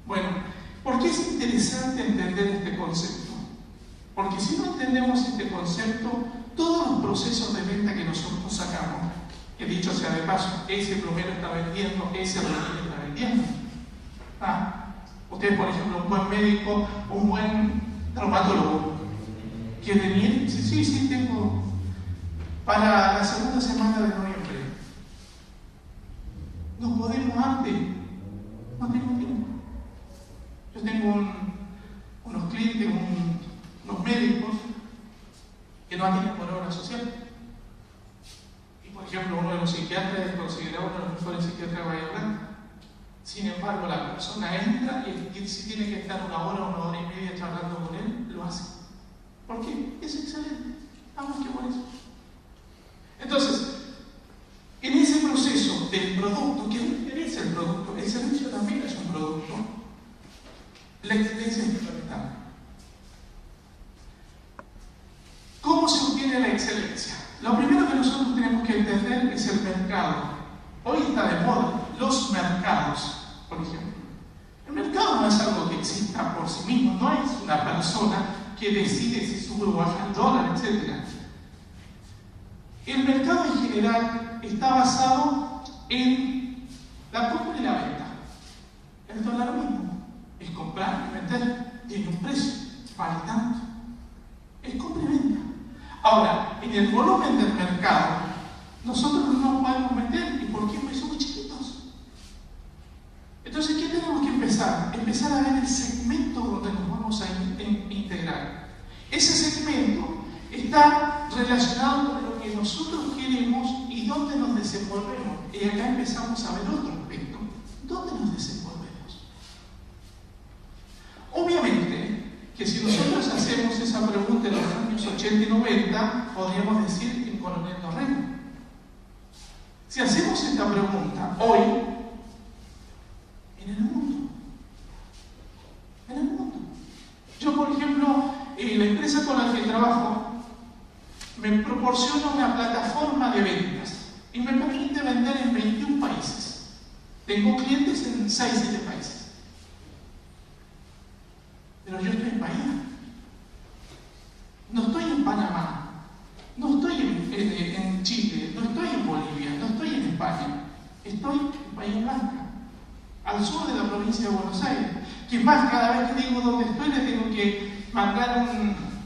Speaker 1: Bueno, ¿por qué es interesante entender este concepto? Porque si no entendemos este concepto, todos los procesos de venta que nosotros sacamos, que dicho sea de paso, ese plomero está vendiendo, ese albañil está vendiendo. Ustedes, por ejemplo, un buen médico, un buen traumatólogo, que venía y dice, sí, tengo para la segunda semana de noviembre. ¿Nos podemos antes? No tengo tiempo. Yo tengo unos clientes, unos médicos que no atienden por obra social. Y por ejemplo, uno de los psiquiatras es considerado uno de los mejores psiquiatras de Bahía Blanca. Sin embargo, la persona entra y si tiene que estar una hora y media charlando con él, lo hace. ¿Por qué? Es excelente. Nada más que por eso. Entonces, en ese proceso del producto, que no interesa el producto, el servicio también es un producto, la excelencia es fundamental. ¿Cómo se obtiene la excelencia? Lo primero que nosotros tenemos que entender es el mercado. Hoy está de moda los mercados, por ejemplo. El mercado no es algo que exista por sí mismo, no es una persona que decide si sube o baja el dólar, etc. El mercado en general está basado en la compra y la venta. El dólar mismo es comprar y vender, tiene un precio, vale tanto. Es compra y venta. Ahora, en el volumen del mercado, nosotros no nos podemos meter. ¿Y por qué? Porque somos chiquitos. Entonces, ¿qué tenemos que empezar? Empezar a ver el segmento donde nos vamos a integrar. Ese segmento está relacionado con lo que nosotros queremos y dónde nos desenvolvemos. Y acá empezamos a ver otro aspecto. ¿Dónde nos desenvolvemos? Obviamente, que si nosotros hacemos esa pregunta en los años 80 y 90, podríamos decir en Coronel Dorrego. Si hacemos esta pregunta hoy, en el mundo. Yo, por ejemplo, la empresa con la que trabajo me proporciona una plataforma de ventas y me permite vender en 21 países. Tengo clientes en 6-7 países. Pero yo estoy en Bahía. No estoy en Panamá. No estoy en Chile. No estoy en Bolivia. No estoy en España. Estoy en Bahía Blanca, al sur de la provincia de Buenos Aires. Que más, cada vez que digo dónde estoy, le tengo que mandar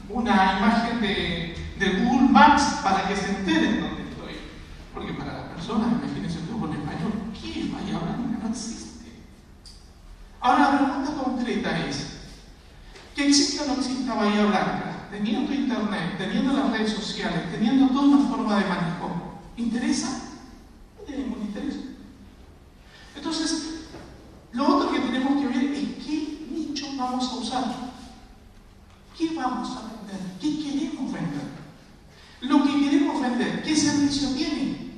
Speaker 1: una imagen de Google Maps para que se enteren dónde estoy. Porque para las personas, imagínense tú con español, ¿qué es Bahía Blanca? No existe. Ahora la pregunta concreta es, que exista o no exista Bahía Blanca, teniendo internet, teniendo las redes sociales, teniendo toda una forma de manejo, ¿interesa? No tiene ningún interés. Entonces, lo otro que tenemos que ver es qué nicho vamos a usar. ¿Qué vamos a vender? ¿Qué queremos vender? Lo que queremos vender, ¿qué servicio tiene?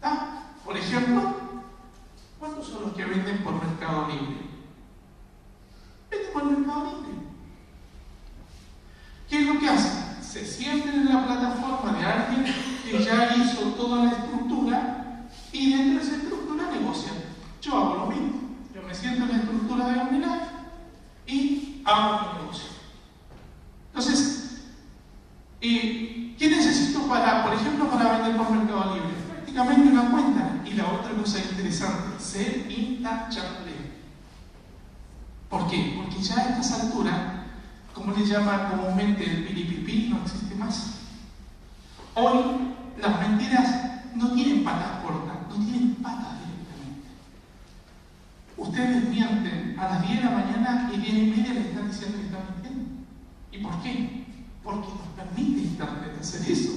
Speaker 1: ¿Ah? Por ejemplo, ¿cuántos son los que venden por Mercado Libre? Venden por Mercado Libre. ¿Qué es lo que hacen? Se sienten en la plataforma de alguien que ya hizo toda la estructura y dentro de esa estructura negocian. Yo hago lo mismo. Yo me siento en la estructura de OmniLife y hago mi negocio. Entonces, ¿qué necesito por ejemplo, para vender por Mercado Libre? Prácticamente una cuenta. Y la otra cosa interesante, ser intachable. ¿Por qué? Porque ya a estas alturas, como le llama comúnmente el piripipí, no existe más. Hoy las mentiras no tienen patas cortas, no tienen patas directamente. Ustedes mienten a las 10 de la mañana y 10:30 le están diciendo que están mintiendo. ¿Y por qué? Porque nos permite Internet hacer eso.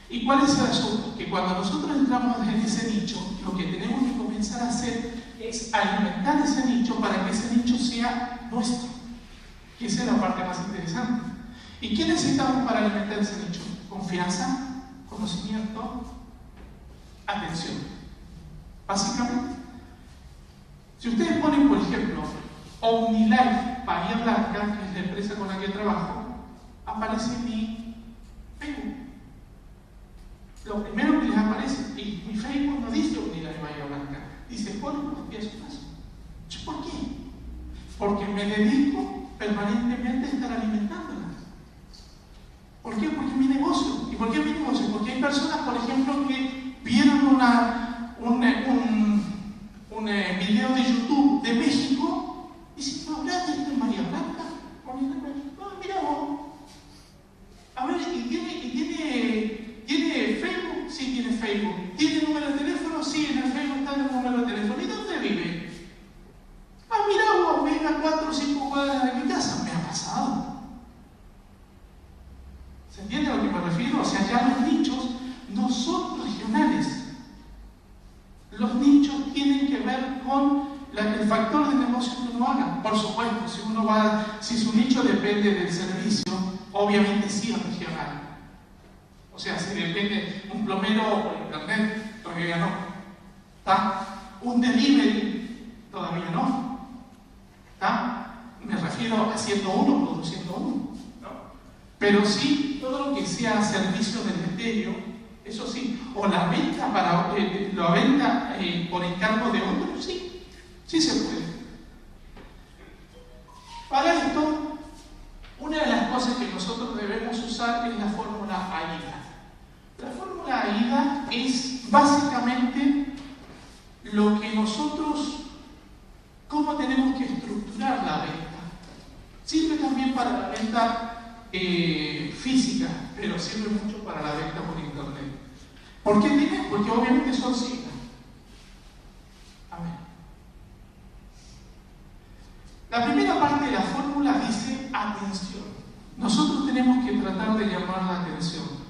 Speaker 1: ¿Y cuál es el asunto? Que cuando nosotros entramos en ese nicho, lo que tenemos que comenzar a hacer es alimentar ese nicho para que ese nicho sea nuestro. Que esa es la parte más interesante. ¿Y qué necesitamos para alimentar ese nicho? Confianza, conocimiento, atención. Básicamente, si ustedes ponen, por ejemplo, OmniLife Bahía Blanca, que es la empresa con la que trabajo, aparece mi Facebook. Lo primero que les aparece, y mi Facebook no dice OmniLife Bahía Blanca, dice Jorge Matías Paso. ¿Por qué? Porque me dedico permanentemente a estar alimentándola. ¿Por qué? Porque es mi negocio. ¿Y por qué es mi negocio? Porque hay personas, por ejemplo, que vieron un video de YouTube de México y dicen, ¿no hablas de esto en Bahía Blanca? Facebook. ¿Tiene número de teléfono? Sí, en el Facebook está el número de teléfono. ¿Y dónde vive? Ah, mira vos, vive a 4 o 5 cuadras de mi casa. Me ha pasado. ¿Se entiende a lo que me refiero? O sea, ya los nichos no son regionales. Los nichos tienen que ver con el factor de negocio que uno haga. Por supuesto, si su nicho depende del servicio, obviamente sí es regional. O sea, si depende un plomero por internet, todavía no. ¿Está? Un delivery, todavía no. ¿Está? Me refiero a 101, produciendo uno. ¿No? Pero sí, todo lo que sea servicio del misterio, eso sí. O la venta, por encargo de otro, sí. Sí se puede. Para esto, una de las cosas que nosotros debemos usar es la fórmula AIDA. La fórmula AIDA es básicamente lo que nosotros, cómo tenemos que estructurar la venta. Sirve también para la venta física, pero sirve mucho para la venta por internet. ¿Por qué tiene? Porque obviamente son siglas. Amén. La primera parte de la fórmula dice atención. Nosotros tenemos que tratar de llamar la atención.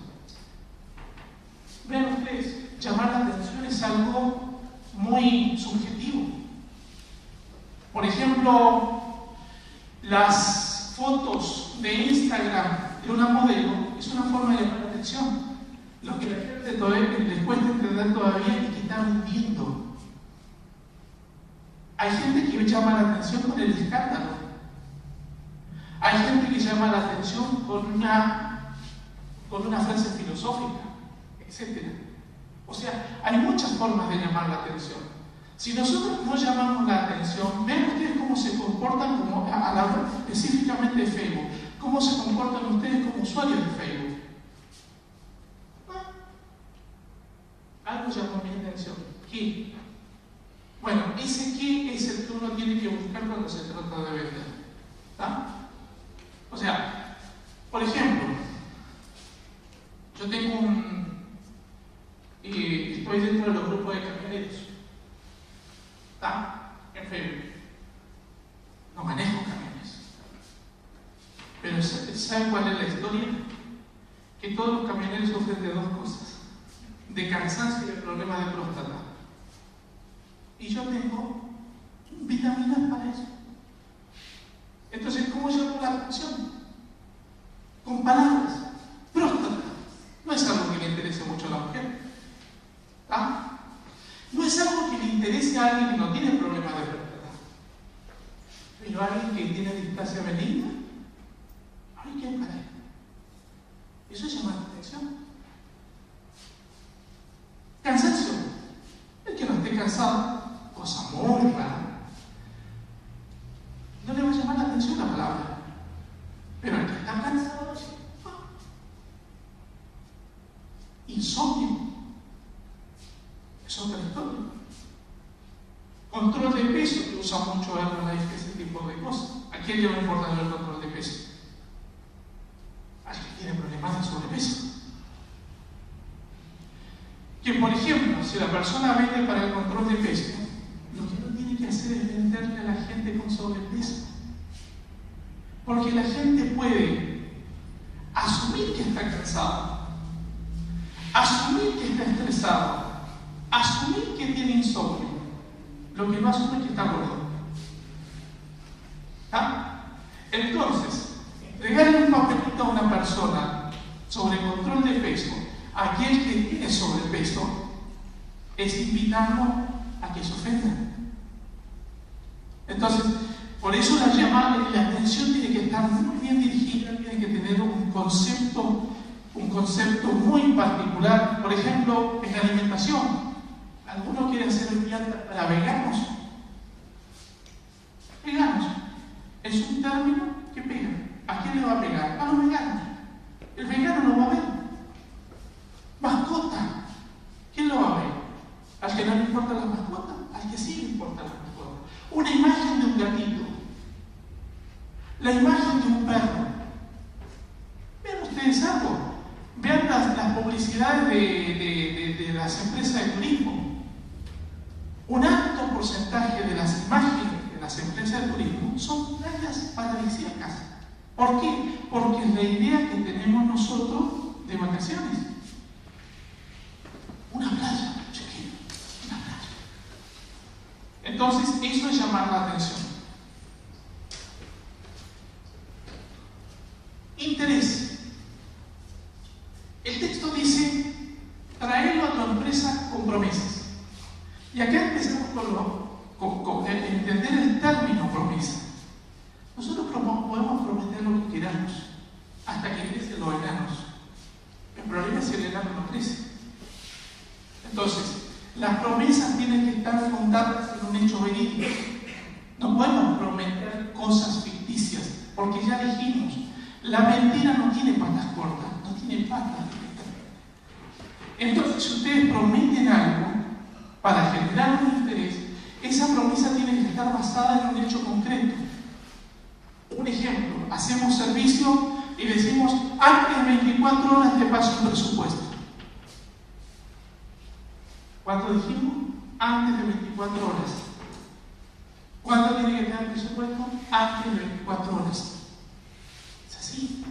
Speaker 1: Vean ustedes, llamar la atención es algo muy subjetivo. Por ejemplo, las fotos de Instagram de una modelo es una forma de llamar la atención. Lo que la gente todavía les cuesta entender todavía es que están mintiendo. Hay gente que llama la atención con el escándalo. Hay gente que llama la atención con una frase filosófica, etc. O sea, hay muchas formas de llamar la atención. Si nosotros no llamamos la atención, vean ustedes cómo se comportan específicamente de Facebook, cómo se comportan ustedes como usuarios de Facebook. Algo llamó mi atención. ¿Qué? Bueno, ese qué es el que uno tiene que buscar cuando se trata de vender. ¿Está? O sea, por ejemplo, yo tengo estoy dentro de los grupos de camioneros. ¿Está? En Facebook. No manejo camiones. Pero ¿saben cuál es la historia? Que todos los camioneros sufren de dos cosas: de cansancio y de problemas de próstata. Y yo tengo vitaminas para eso. Entonces, ¿cómo llamo la atención? Con palabras. Próstata. No es algo que le interese mucho a la mujer. ¿Ah? No es algo que le interese a alguien que no tiene problemas de próstata. Pero a alguien que tiene displasia benigna, hay que parar. Eso llama la atención. Cansancio. El que no esté cansado, cosa muy rara, no le va a llamar la atención la palabra. Pero el que está cansado, insomnio, es otra historia. Control de peso, que usa mucho Herbalife, ese tipo de cosas. ¿A quién le va a importar el control de peso? Al que tiene problemas de sobrepeso. Que, por ejemplo, si la persona vende para el control de peso, lo que no tiene que hacer es venderle a la gente con sobrepeso. Porque la gente puede asumir que está cansado, asumir que está estresado, asumir que tiene insomnio. Lo que no asume es que está gordo. ¿Ah? Entonces, entregarle un papelito a una persona sobre control de peso, a aquel que tiene sobrepeso, es invitarlo a que se ofenda. Entonces, por eso la llamada y la atención tiene que estar muy bien dirigida, tiene que tener un concepto muy particular. Por ejemplo, en la alimentación, alguno quiere hacer un dieta para veganos. Veganos es un término que pega. ¿A quién le va a pegar? A los veganos. El vegano no va a ver. Mascota. ¿Quién lo va a ver? ¿Al que no le importan las mascotas? Al que sí le importan las mascotas. Una imagen de un gatito. La imagen de un perro. Vean ustedes algo. Vean las publicidades de las empresas de turismo. Un alto porcentaje de las imágenes de las empresas de turismo son playas paradisíacas. ¿Por qué? Porque es la idea que tenemos nosotros de vacaciones. Una playa, chiquita, una playa. Entonces, eso es llamar la atención. Interés. El texto dice, traerlo a tu empresa con promesas. Y acá empezamos con entender el término promesa. Nosotros podemos prometer lo que queramos, hasta que crecen los enanos. El problema es si el enano no crece. Entonces, las promesas tienen que estar fundadas en un hecho verídico. No podemos prometer cosas ficticias, porque ya dijimos, la mentira no tiene patas cortas, no tiene patas directamente. Entonces, si ustedes prometen algo para generar un interés, esa promesa tiene que estar basada en un hecho concreto. Un ejemplo, hacemos servicio y decimos, antes de 24 horas te paso un presupuesto. ¿Cuánto dijimos? Antes de 24 horas. ¿Cuándo tiene que estar el presupuesto? Antes de 24 horas. Es así.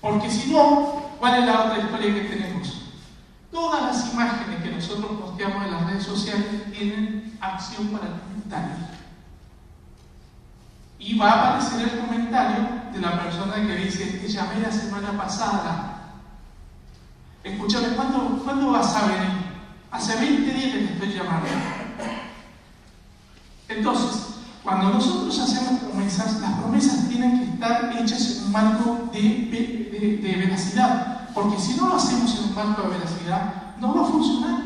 Speaker 1: Porque si no, ¿cuál es la otra historia que tenemos? Todas las imágenes que nosotros posteamos en las redes sociales tienen acción para el comentario. Y va a aparecer el comentario de la persona que dice, te llamé la semana pasada. Escúchame, ¿cuándo vas a venir? Hace 20 días que te estoy llamando. Entonces, cuando nosotros hacemos promesas, las promesas tienen que estar hechas en un marco de veracidad. Porque si no lo hacemos en un marco de veracidad, no va a funcionar.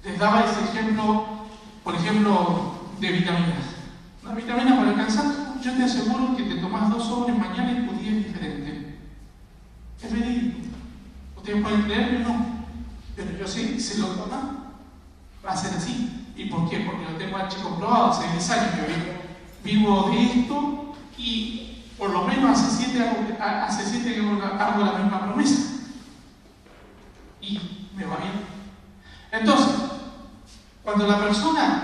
Speaker 1: Les daba ese ejemplo, por ejemplo, de vitaminas. Una vitamina para el cansancio, yo te aseguro que te tomas 2 sobres mañana y tu día es diferente. Es verídico. Ustedes pueden creerme o no, pero yo sé que si lo toman, va a ser así. ¿Y por qué? Porque lo tengo comprobado hace 10 años que vivo de esto y por lo menos hace 7 que hago la misma promesa. Y me va bien. Entonces, cuando la persona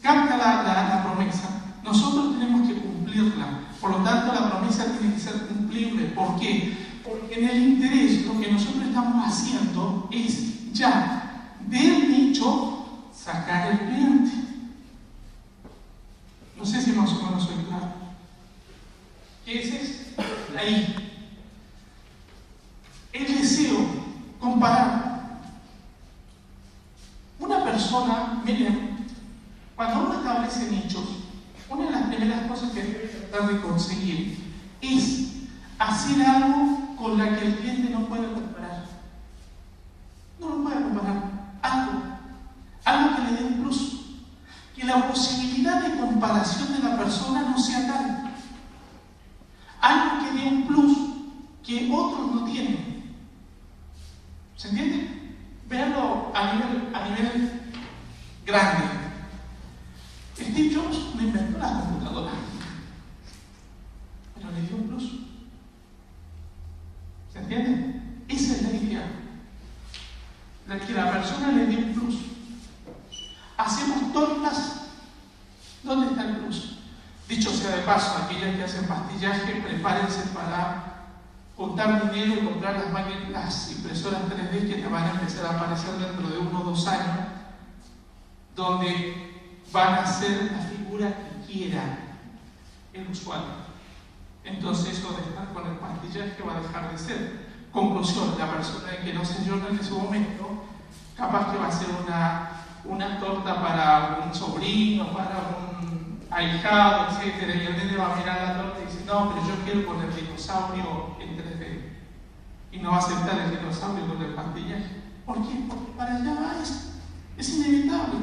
Speaker 1: capta la promesa, nosotros tenemos que cumplirla. Por lo tanto, la promesa tiene que ser cumplible. ¿Por qué? Porque en el interés lo que nosotros estamos haciendo es ya del nicho sacar el cliente. No sé si más o menos soy claro. ¿Qué es ahí? El deseo, comparar. Una persona, miren, cuando uno establece nichos, una de las primeras cosas que debe tratar de conseguir es hacer algo con la que el cliente no puede comparar. No lo puede comparar. Algo que le dé un plus. Que la posibilidad de comparación de la persona no sea tal. Algo que dé un plus que otros no tienen. ¿Se entiende? Veanlo a nivel grande. Steve Jobs no inventó la computadora, pero le dio un plus. ¿Se entiende? Esa es la idea. Que la persona le dé un plus. Hacemos tortas. ¿Dónde está el plus? Dicho sea de paso, aquellas que hacen pastillaje, prepárense para juntar dinero y comprar las impresoras 3D que te van a empezar a aparecer dentro de 1 o 2 años, donde van a hacer la figura que quiera el usuario. Entonces eso de estar con el pastillaje va a dejar de ser. Conclusión, la persona que no se llora en ese momento, capaz que va a hacer una torta para un sobrino, para un ahijado, etc. Y el nene va a mirar la torta y dice, no, pero yo quiero con el dinosaurio en 3D. Y no va a aceptar el dinosaurio con el pastillaje. ¿Por qué? Porque para allá va eso. Es inevitable.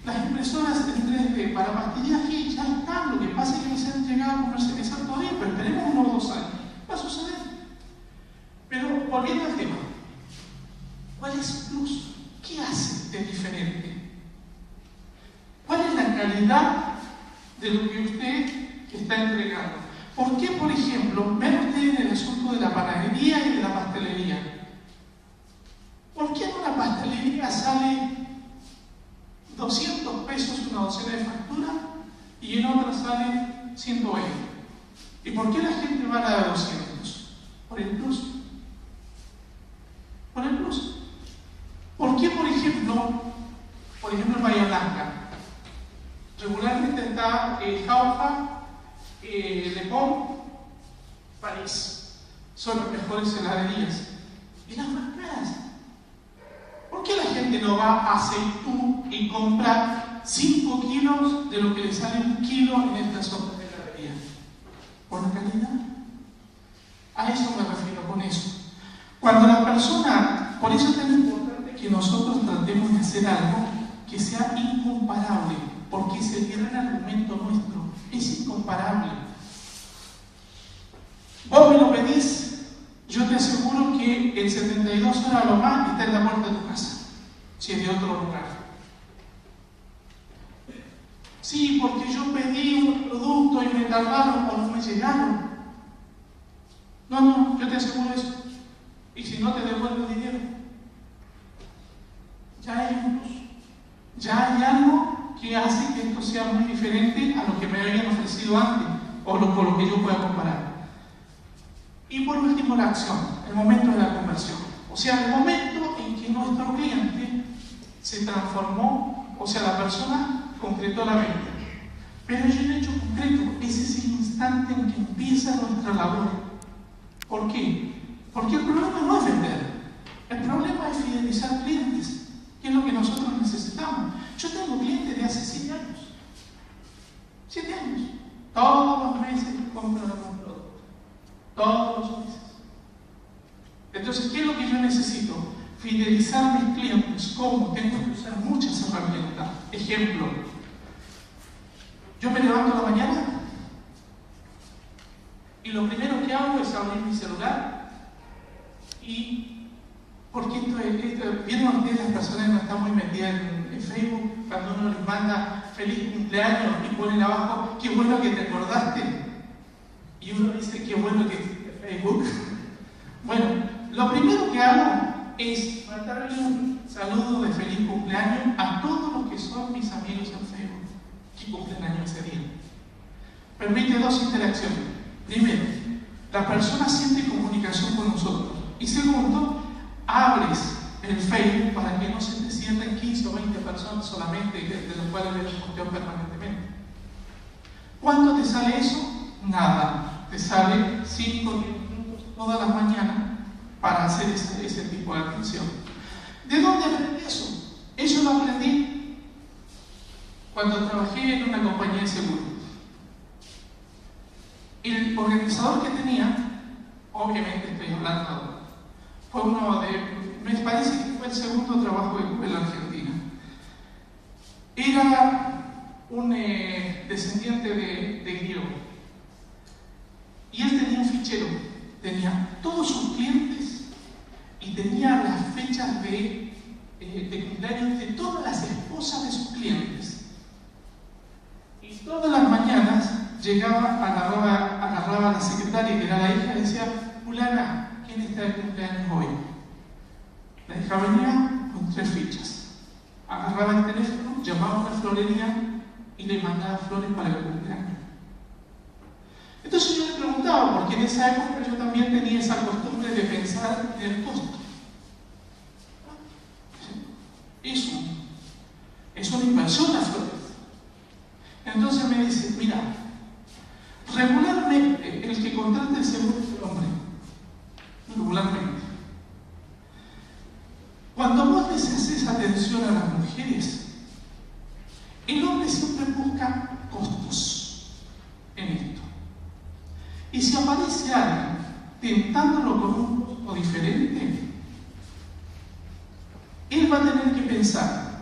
Speaker 1: Las impresoras en 3D para pastillaje ya están. Lo que pasa es que no se han llegado a comercializar todavía, pero esperemos unos 2 años. Va a suceder. Pero volviendo al tema, ¿cuál es el plus? ¿Qué hace de diferente? ¿Cuál es la calidad de lo que usted está entregando? ¿Por qué, por ejemplo, ven ustedes en el asunto de la panadería y de la pastelería? ¿Por qué la gente va a la de 200? Por el plus. Por el plus. ¿Por qué, por ejemplo, en Bahía Blanca, regularmente está Jauja, Le Pont, París? Son las mejores heladerías y las más caras. ¿Por qué la gente no va a Seitú y compra 5 kilos de lo que le sale 1 kilo en esta zona de heladería? ¿Por la calidad? A eso me refiero con eso. Cuando la persona, por eso es tan importante que nosotros tratemos de hacer algo que sea incomparable, porque es el gran argumento nuestro, es incomparable. Vos me lo pedís, yo te aseguro que en 72 horas lo más está en la puerta de tu casa, si es de otro lugar. Sí, porque yo pedí un producto y me tardaron o no me llegaron. No, yo te aseguro eso. Y si no, te devuelvo el dinero. Ya hay un plus. Ya hay algo que hace que esto sea muy diferente a lo que me habían ofrecido antes o con lo que yo pueda comparar. Y por último, la acción, el momento de la conversión. O sea, el momento en que nuestro cliente se transformó, o sea, la persona concretó la venta. Pero hay un hecho concreto, ese es el instante en que empieza nuestra labor. ¿Por qué? Porque el problema no es vender, el problema es fidelizar clientes, que es lo que nosotros necesitamos. Yo tengo clientes de hace 7 años. 7 años. Todos los meses compro algún producto. Todos los meses. Entonces, ¿qué es lo que yo necesito? Fidelizar a mis clientes. ¿Cómo? Tengo que usar muchas herramientas. Ejemplo, yo me levanto a la mañana y lo primero que hago es abrir mi celular y, porque vieron ustedes las personas que no están muy metidas en Facebook, cuando uno les manda feliz cumpleaños y ponen abajo, qué bueno que te acordaste, y uno dice, qué bueno que existe Facebook. Bueno, lo primero que hago es mandarle un saludo de feliz cumpleaños a todos los que son mis amigos en Facebook que cumplen años ese día. Permite 2 interacciones. Primero, la persona siente comunicación con nosotros. Y segundo, abres el Facebook para que no se te cierren 15 o 20 personas solamente, de las cuales le posteo permanentemente. ¿Cuánto te sale eso? Nada. Te sale 5 minutos todas las mañanas para hacer ese tipo de atención. ¿De dónde aprendí eso? Eso lo aprendí cuando trabajé en una compañía de seguros. El organizador que tenía, obviamente estoy hablando, fue uno me parece que fue el segundo trabajo que tuve en la Argentina. Era un descendiente de griego. Y él tenía un fichero, tenía todos sus clientes y tenía las fechas de cumpleaños de todas las esposas de sus clientes. Y todas las mañanas llegaba, agarraba a la secretaria, que era la hija, y decía, fulana, ¿quién está de cumpleaños hoy? La hija venía con 3 fichas. Agarraba el teléfono, llamaba a una florería y le mandaba flores para el cumpleaños. Entonces yo le preguntaba, porque en esa época yo también tenía esa costumbre de pensar en el costo. Es una inversión las flores. Entonces me dice, mira, regularmente el que contrata el seguro es el hombre. Regularmente. Cuando vos les haces atención a las mujeres, el hombre siempre busca costos en esto. Y si aparece alguien tentándolo con un costo diferente, él va a tener que pensar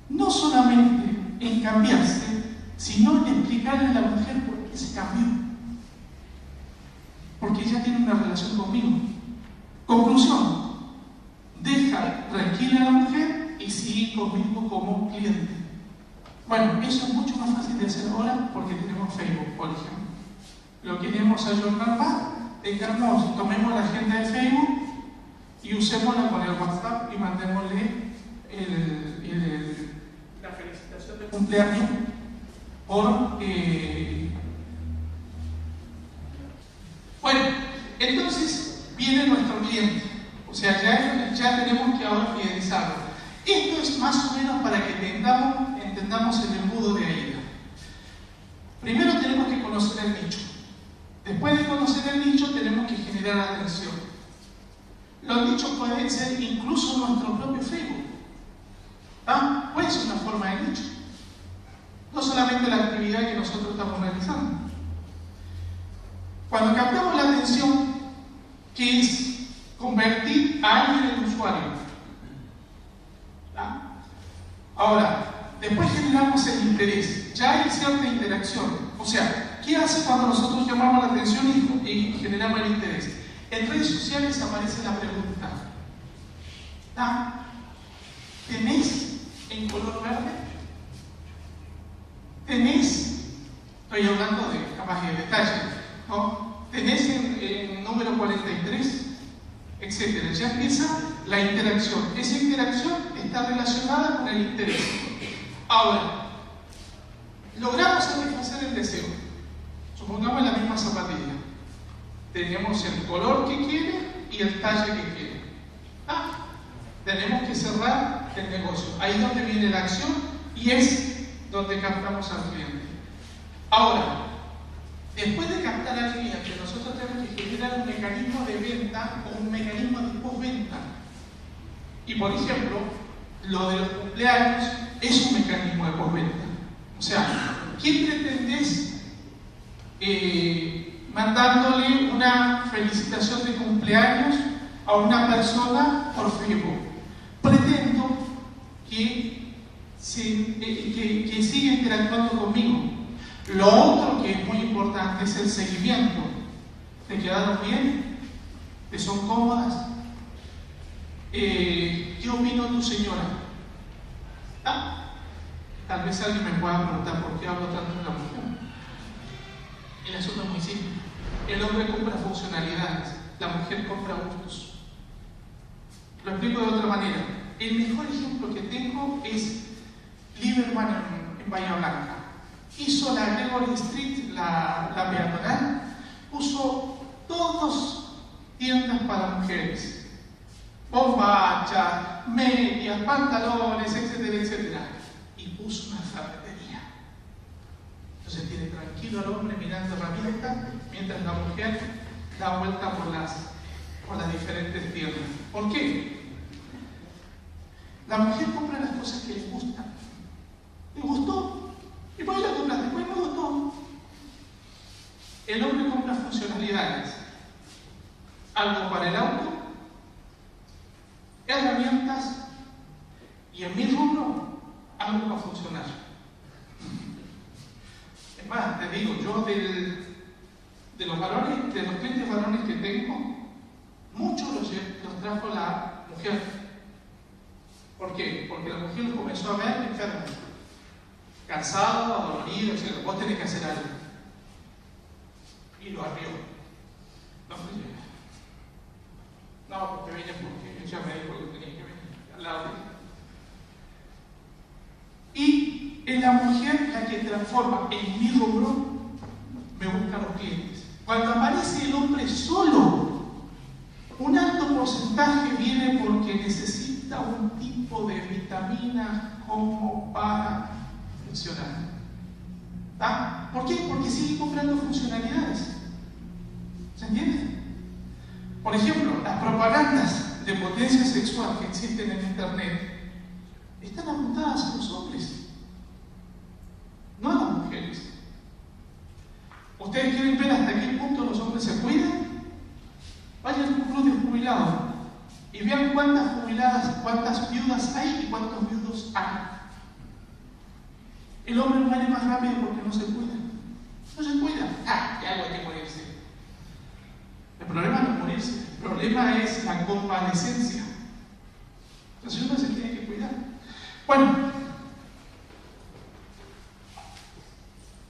Speaker 1: no solamente en cambiarse, sino en explicarle a la mujer por qué se cambió. Porque ella tiene una relación conmigo. Conclusión, deja tranquila a la mujer y sigue conmigo como cliente. Bueno, eso es mucho más fácil de hacer ahora porque tenemos Facebook, por ejemplo. Lo queremos ayornar más, tomemos la agenda de Facebook y usémosla con el WhatsApp y mandémosle la felicitación de cumpleaños entonces viene nuestro cliente. O sea, ya tenemos que ahora fidelizarlo. Esto es más o menos para que entendamos el embudo de AIDA. Primero tenemos que conocer el nicho. Después de conocer el nicho, tenemos que generar atención. Los nichos pueden ser incluso nuestro propio Facebook. ¿Ah? Puede ser una forma de nicho. No solamente la actividad que nosotros estamos realizando. Cuando captamos la atención, que es convertir a alguien en usuario. ¿Ah? Ahora, después generamos el interés. Ya hay cierta interacción. O sea, ¿qué hace cuando nosotros llamamos la atención y generamos el interés? En redes sociales aparece la pregunta: ¿ah? ¿Tenés en color verde? ¿Tenés? Estoy hablando de capaz de detalle, ¿no? ¿Tenés en número 43? Etcétera. Ya empieza la interacción. Esa interacción está relacionada con el interés. Ahora, logramos satisfacer el deseo. Supongamos la misma zapatilla. Tenemos el color que quiere y el talle que quiere. Ah, tenemos que cerrar el negocio. Ahí es donde viene la acción y es donde captamos al cliente. Ahora, después de captar al cliente, nosotros tenemos que generar un mecanismo de venta o un mecanismo de postventa. Y por ejemplo, lo de los cumpleaños es un mecanismo de postventa. O sea, ¿qué pretendés mandándole una felicitación de cumpleaños a una persona por Facebook? Pretendo que siga interactuando conmigo. Lo otro que es muy importante es el seguimiento. ¿Te quedaron bien? ¿Te son cómodas? ¿Qué opinó tu señora? ¿Ah? Tal vez alguien me pueda preguntar por qué hablo tanto de la mujer. El asunto es muy simple. El hombre compra funcionalidades, la mujer compra gustos. Lo explico de otra manera. El mejor ejemplo que tengo es Lieberman en Bahía Blanca. Hizo la Gregory Street, la peatonal, puso todas tiendas para mujeres. Bombachas, medias, pantalones, etcétera, etcétera. Y puso una ferretería. Entonces tiene tranquilo al hombre mirando herramientas mientras la mujer da vuelta por las diferentes tiendas. ¿Por qué? La mujer compra las cosas que le gustan. ¿Le gustó? ¿Y por qué la compraste? Pues me gustó. El hombre compra funcionalidades. Algo para el auto, herramientas y en mi rubro, algo para funcionar. Es más, te digo, yo de los varones, de los clientes varones que tengo, muchos los trajo la mujer. ¿Por qué? Porque la mujer los comenzó a ver enfermos, cansado, adolorido, etc. Vos tenés que hacer algo. Y lo arrió. No me llega. No, porque vine porque ella me dijo que tenía que venir al lado de ella. Y es la mujer la que transforma en mi rubro, me busca los clientes. Cuando aparece el hombre solo, un alto porcentaje viene porque necesita un tipo de vitamina como para funcionar. ¿Ah? ¿Por qué? Porque sigue comprando funcionalidades. ¿Se entiende? Por ejemplo, las propagandas de potencia sexual que existen en Internet están apuntadas a los hombres, no a las mujeres. ¿Ustedes quieren ver hasta qué punto los hombres se cuidan? Vayan a un club de jubilados y vean cuántas jubiladas, cuántas viudas hay y cuántos viudos hay. El hombre muere más rápido porque no se cuida. No se cuida. Ah, ya algo hay que morirse. El problema no es morirse, el problema es la convalescencia. Entonces uno se tiene que cuidar. Bueno,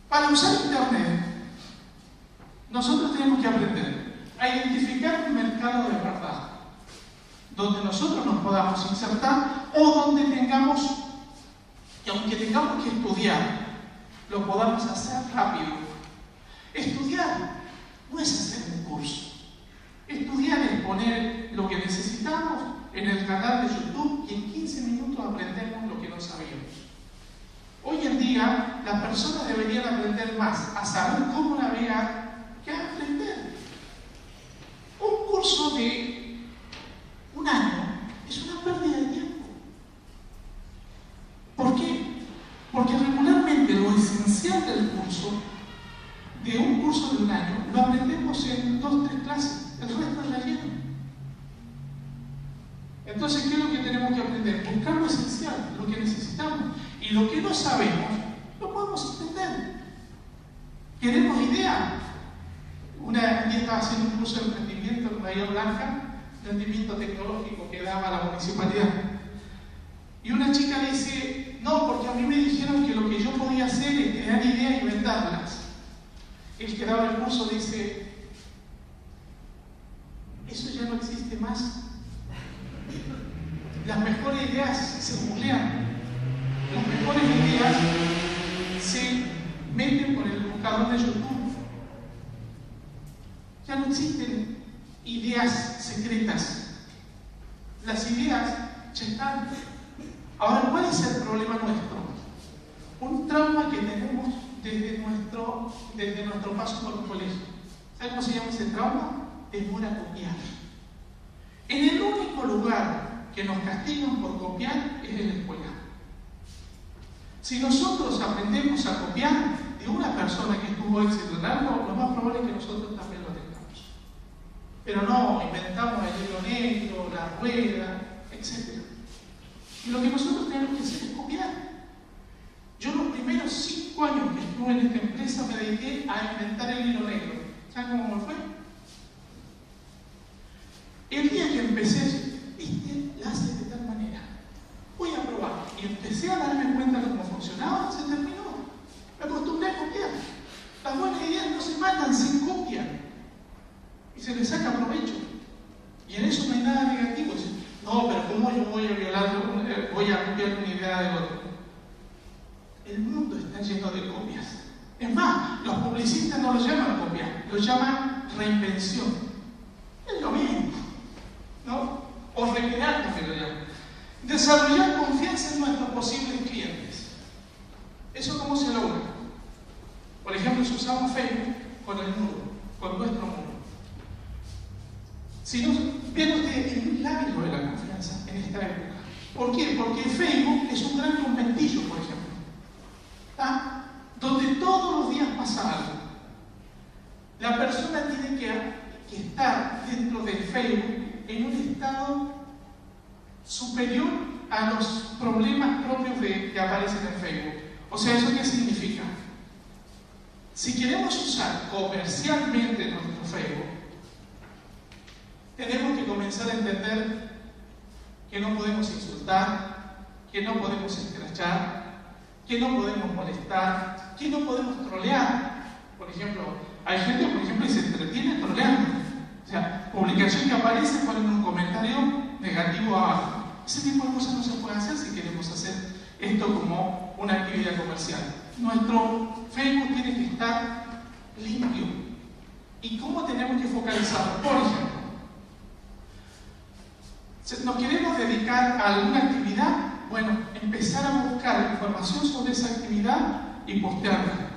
Speaker 1: para usar Internet, nosotros tenemos que aprender a identificar un mercado de verdad, donde nosotros nos podamos insertar o donde tengamos, que aunque tengamos que estudiar, lo podamos hacer rápido. Estudiar no es hacer un curso. en el canal de YouTube y en 15 minutos aprendemos lo que no sabíamos. Hoy en día las personas deberían aprender más a saber cómo navegar que a aprender. Un curso de un año es una pérdida de tiempo. ¿Por qué? Porque regularmente lo esencial del curso, de un curso de un año, lo aprendemos en 2 o 3 clases, el resto es relleno. Entonces, ¿qué es lo que tenemos que aprender? Buscar lo esencial, lo que necesitamos. Y lo que no sabemos, lo podemos entender. ¿Queremos idea? Una día estaba haciendo un curso de emprendimiento en Bahía Blanca, rendimiento tecnológico que daba la municipalidad. Y una chica dice, no, porque a mí me dijeron que lo que yo podía hacer es crear ideas y venderlas. El que daba el curso dice, eso ya no existe más. Las mejores ideas se googlean. Las mejores ideas se meten por el buscador de YouTube. Ya no existen ideas secretas. Las ideas ya están. Ahora, ¿cuál es el problema nuestro? Un trauma que tenemos desde nuestro paso por un colegio. ¿Sabe cómo se llama ese trauma? Temor a copiar. En el único lugar que nos castigan por copiar es en la escuela. Si nosotros aprendemos a copiar de una persona que tuvo éxito en algo, lo más probable es que nosotros también lo tengamos. Pero no inventamos el hilo negro, la rueda, etc. Y lo que nosotros tenemos que hacer es copiar. Yo los primeros 5 años que estuve en esta empresa me dediqué a inventar el hilo negro. ¿Saben cómo me fue? El día que empecé, la hace de tal manera. Voy a probar. Y empecé a darme cuenta de cómo funcionaba, se terminó. Me acostumbré a copiar. Las buenas ideas no se matan, se copian. Y se les saca provecho. Y en eso no hay nada negativo. No, pero ¿cómo yo voy a copiar una idea de otro? El mundo está lleno de copias. Es más, los publicistas no lo llaman copia, lo llaman reinvención. Es lo mismo, ¿no? O recrear, como lo llaman. Desarrollar confianza en nuestros posibles clientes. ¿Eso cómo se logra? Por ejemplo, si usamos Facebook con el muro, con nuestro muro. Si no, vean ustedes el lábigo de la confianza en esta época. ¿Por qué? Porque Facebook es un gran conventillo, por ejemplo. ¿Ah? Donde todos los días pasa algo. La persona tiene que estar dentro del Facebook en un estado superior a los problemas propios que aparecen en Facebook. O sea, ¿eso qué significa? Si queremos usar comercialmente nuestro Facebook, tenemos que comenzar a entender que no podemos insultar, que no podemos escrachar, que no podemos molestar, que no podemos trolear. Por ejemplo, hay gente, que se entretiene troleando. O sea, publicación que aparece ponen un comentario negativo abajo. Ese tipo de cosas no se puede hacer si queremos hacer esto como una actividad comercial. Nuestro Facebook tiene que estar limpio. ¿Y cómo tenemos que focalizarlo? Por ejemplo, ¿nos queremos dedicar a alguna actividad? Bueno, empezar a buscar información sobre esa actividad y postearla.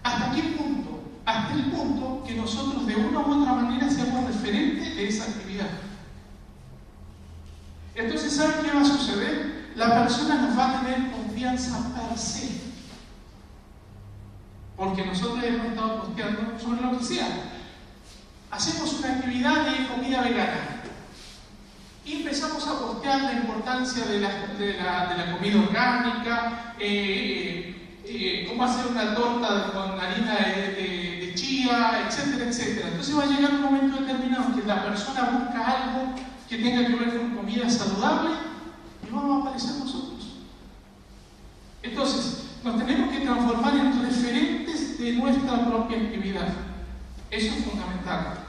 Speaker 1: ¿Hasta qué punto? Hasta el punto que nosotros de una u otra manera seamos referentes de esa actividad. Entonces, ¿saben qué va a suceder? La persona nos va a tener confianza per se. Porque nosotros hemos estado posteando sobre lo que sea. Hacemos una actividad de comida vegana. Y empezamos a postear la importancia de la comida orgánica, cómo hacer una torta con harina de chía, etcétera, etcétera. Entonces va a llegar un momento determinado en que la persona busca algo que tenga que ver con comida saludable y vamos a aparecer nosotros. Entonces, nos tenemos que transformar en referentes de nuestra propia actividad. Eso es fundamental.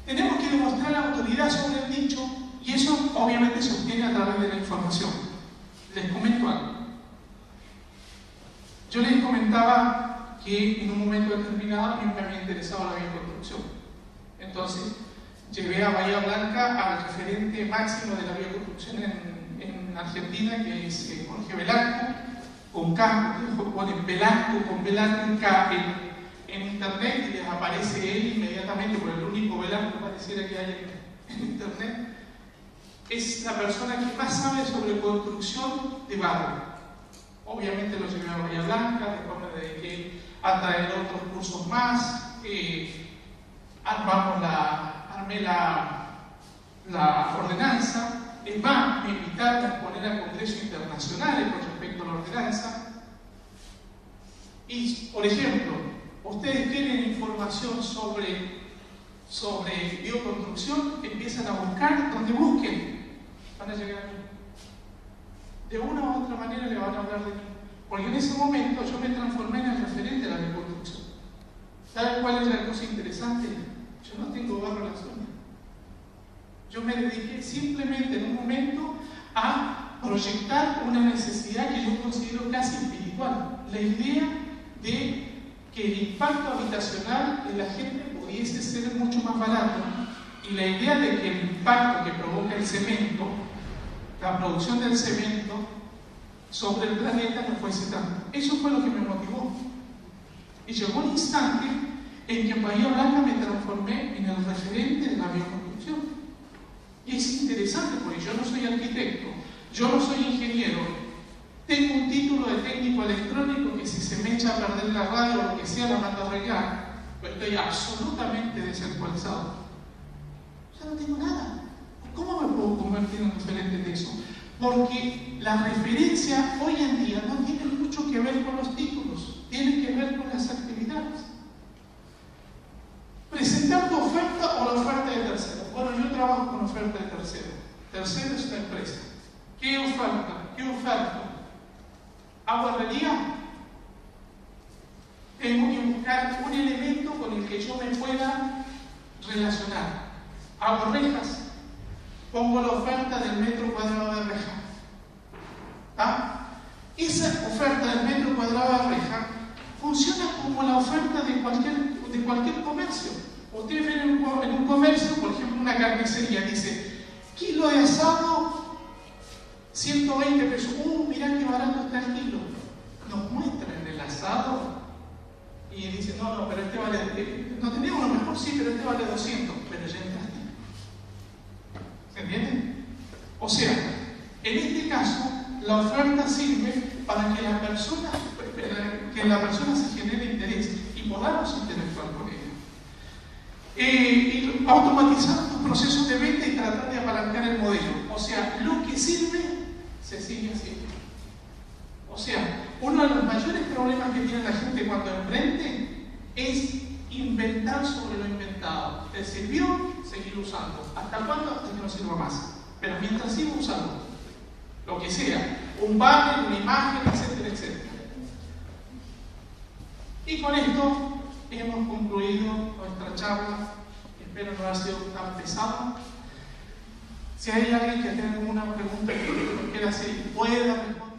Speaker 1: Tenemos que demostrar la autoridad sobre el dicho y eso obviamente se obtiene a través de la información. Les comento algo. Yo les comentaba que en un momento determinado a mí me había interesado la bioconstrucción. Entonces, llevé a Bahía Blanca al referente máximo de la bioconstrucción en Argentina, que es Jorge Velasco, con K, ponen Velasco con Velasco en K en internet y les aparece él inmediatamente, por el único Velasco pareciera que hay en internet. Es la persona que más sabe sobre construcción de barrio. Obviamente lo llevé a Bahía Blanca, después me dediqué a traer otros cursos más, armé la ordenanza. Es más, me invitaron a exponer a congresos internacionales con respecto a la ordenanza. Y, por ejemplo, ustedes quieren información sobre bioconstrucción, empiezan a buscar donde busquen, van a llegar a mí. De una u otra manera le van a hablar de mí. Porque en ese momento yo me transformé en el referente de la bioconstrucción. ¿Saben cuál es la cosa interesante? Yo no tengo barro en las uñas. Yo me dediqué simplemente en un momento a proyectar una necesidad que yo considero casi espiritual. La idea de que el impacto habitacional de la gente pudiese ser mucho más barato y la idea de que el impacto que provoca el cemento, la producción del cemento sobre el planeta no fuese tanto. Eso fue lo que me motivó. Y llegó un instante en que en Bahía Blanca me transformé en el referente de la bioconstrucción. Y es interesante porque yo no soy arquitecto, yo no soy ingeniero, tengo un título de técnico electrónico que si se me echa a perder la radio o lo que sea la mando a arreglar, pero estoy absolutamente desactualizado. Ya no tengo nada. ¿Cómo me puedo convertir en referente de eso? Porque la referencia hoy en día no tiene mucho que ver con los títulos, tiene que ver con las actividades. Presentar tu oferta o la oferta de tercero. Bueno, yo trabajo con oferta de tercero. Tercero es una empresa. ¿Qué oferta? ¿Qué oferta? ¿Hago herrería? Tengo que buscar un elemento con el que yo me pueda relacionar. ¿Hago rejas? Pongo la oferta del metro cuadrado de reja. ¿Ah? Esa oferta del metro cuadrado de reja funciona como la oferta de cualquier comercio. Ustedes ven en un comercio, por ejemplo, una carnicería, dice, kilo de asado, 120 pesos. Mirá qué barato está el kilo. Nos muestran el asado y dicen, no, pero este vale, no tenemos lo mejor, sí, pero este vale 200, pero ya entraste. ¿Se entiende? O sea, en este caso, la oferta sirve para que la persona se genere interés y podamos interactuar con ella. Y automatizar los procesos de venta y tratar de apalancar el modelo. O sea, lo que sirve, se sigue haciendo. O sea, uno de los mayores problemas que tiene la gente cuando emprende es inventar sobre lo inventado. ¿Te sirvió? Seguir usando. ¿Hasta cuándo? Hasta que no sirva más. Pero mientras sigo usando, lo que sea, un banner, una imagen, etcétera, etcétera. Y con esto hemos concluido nuestra charla. Espero no haber sido tan pesada. Si hay alguien que tenga alguna pregunta que quiera hacer, pueda responder.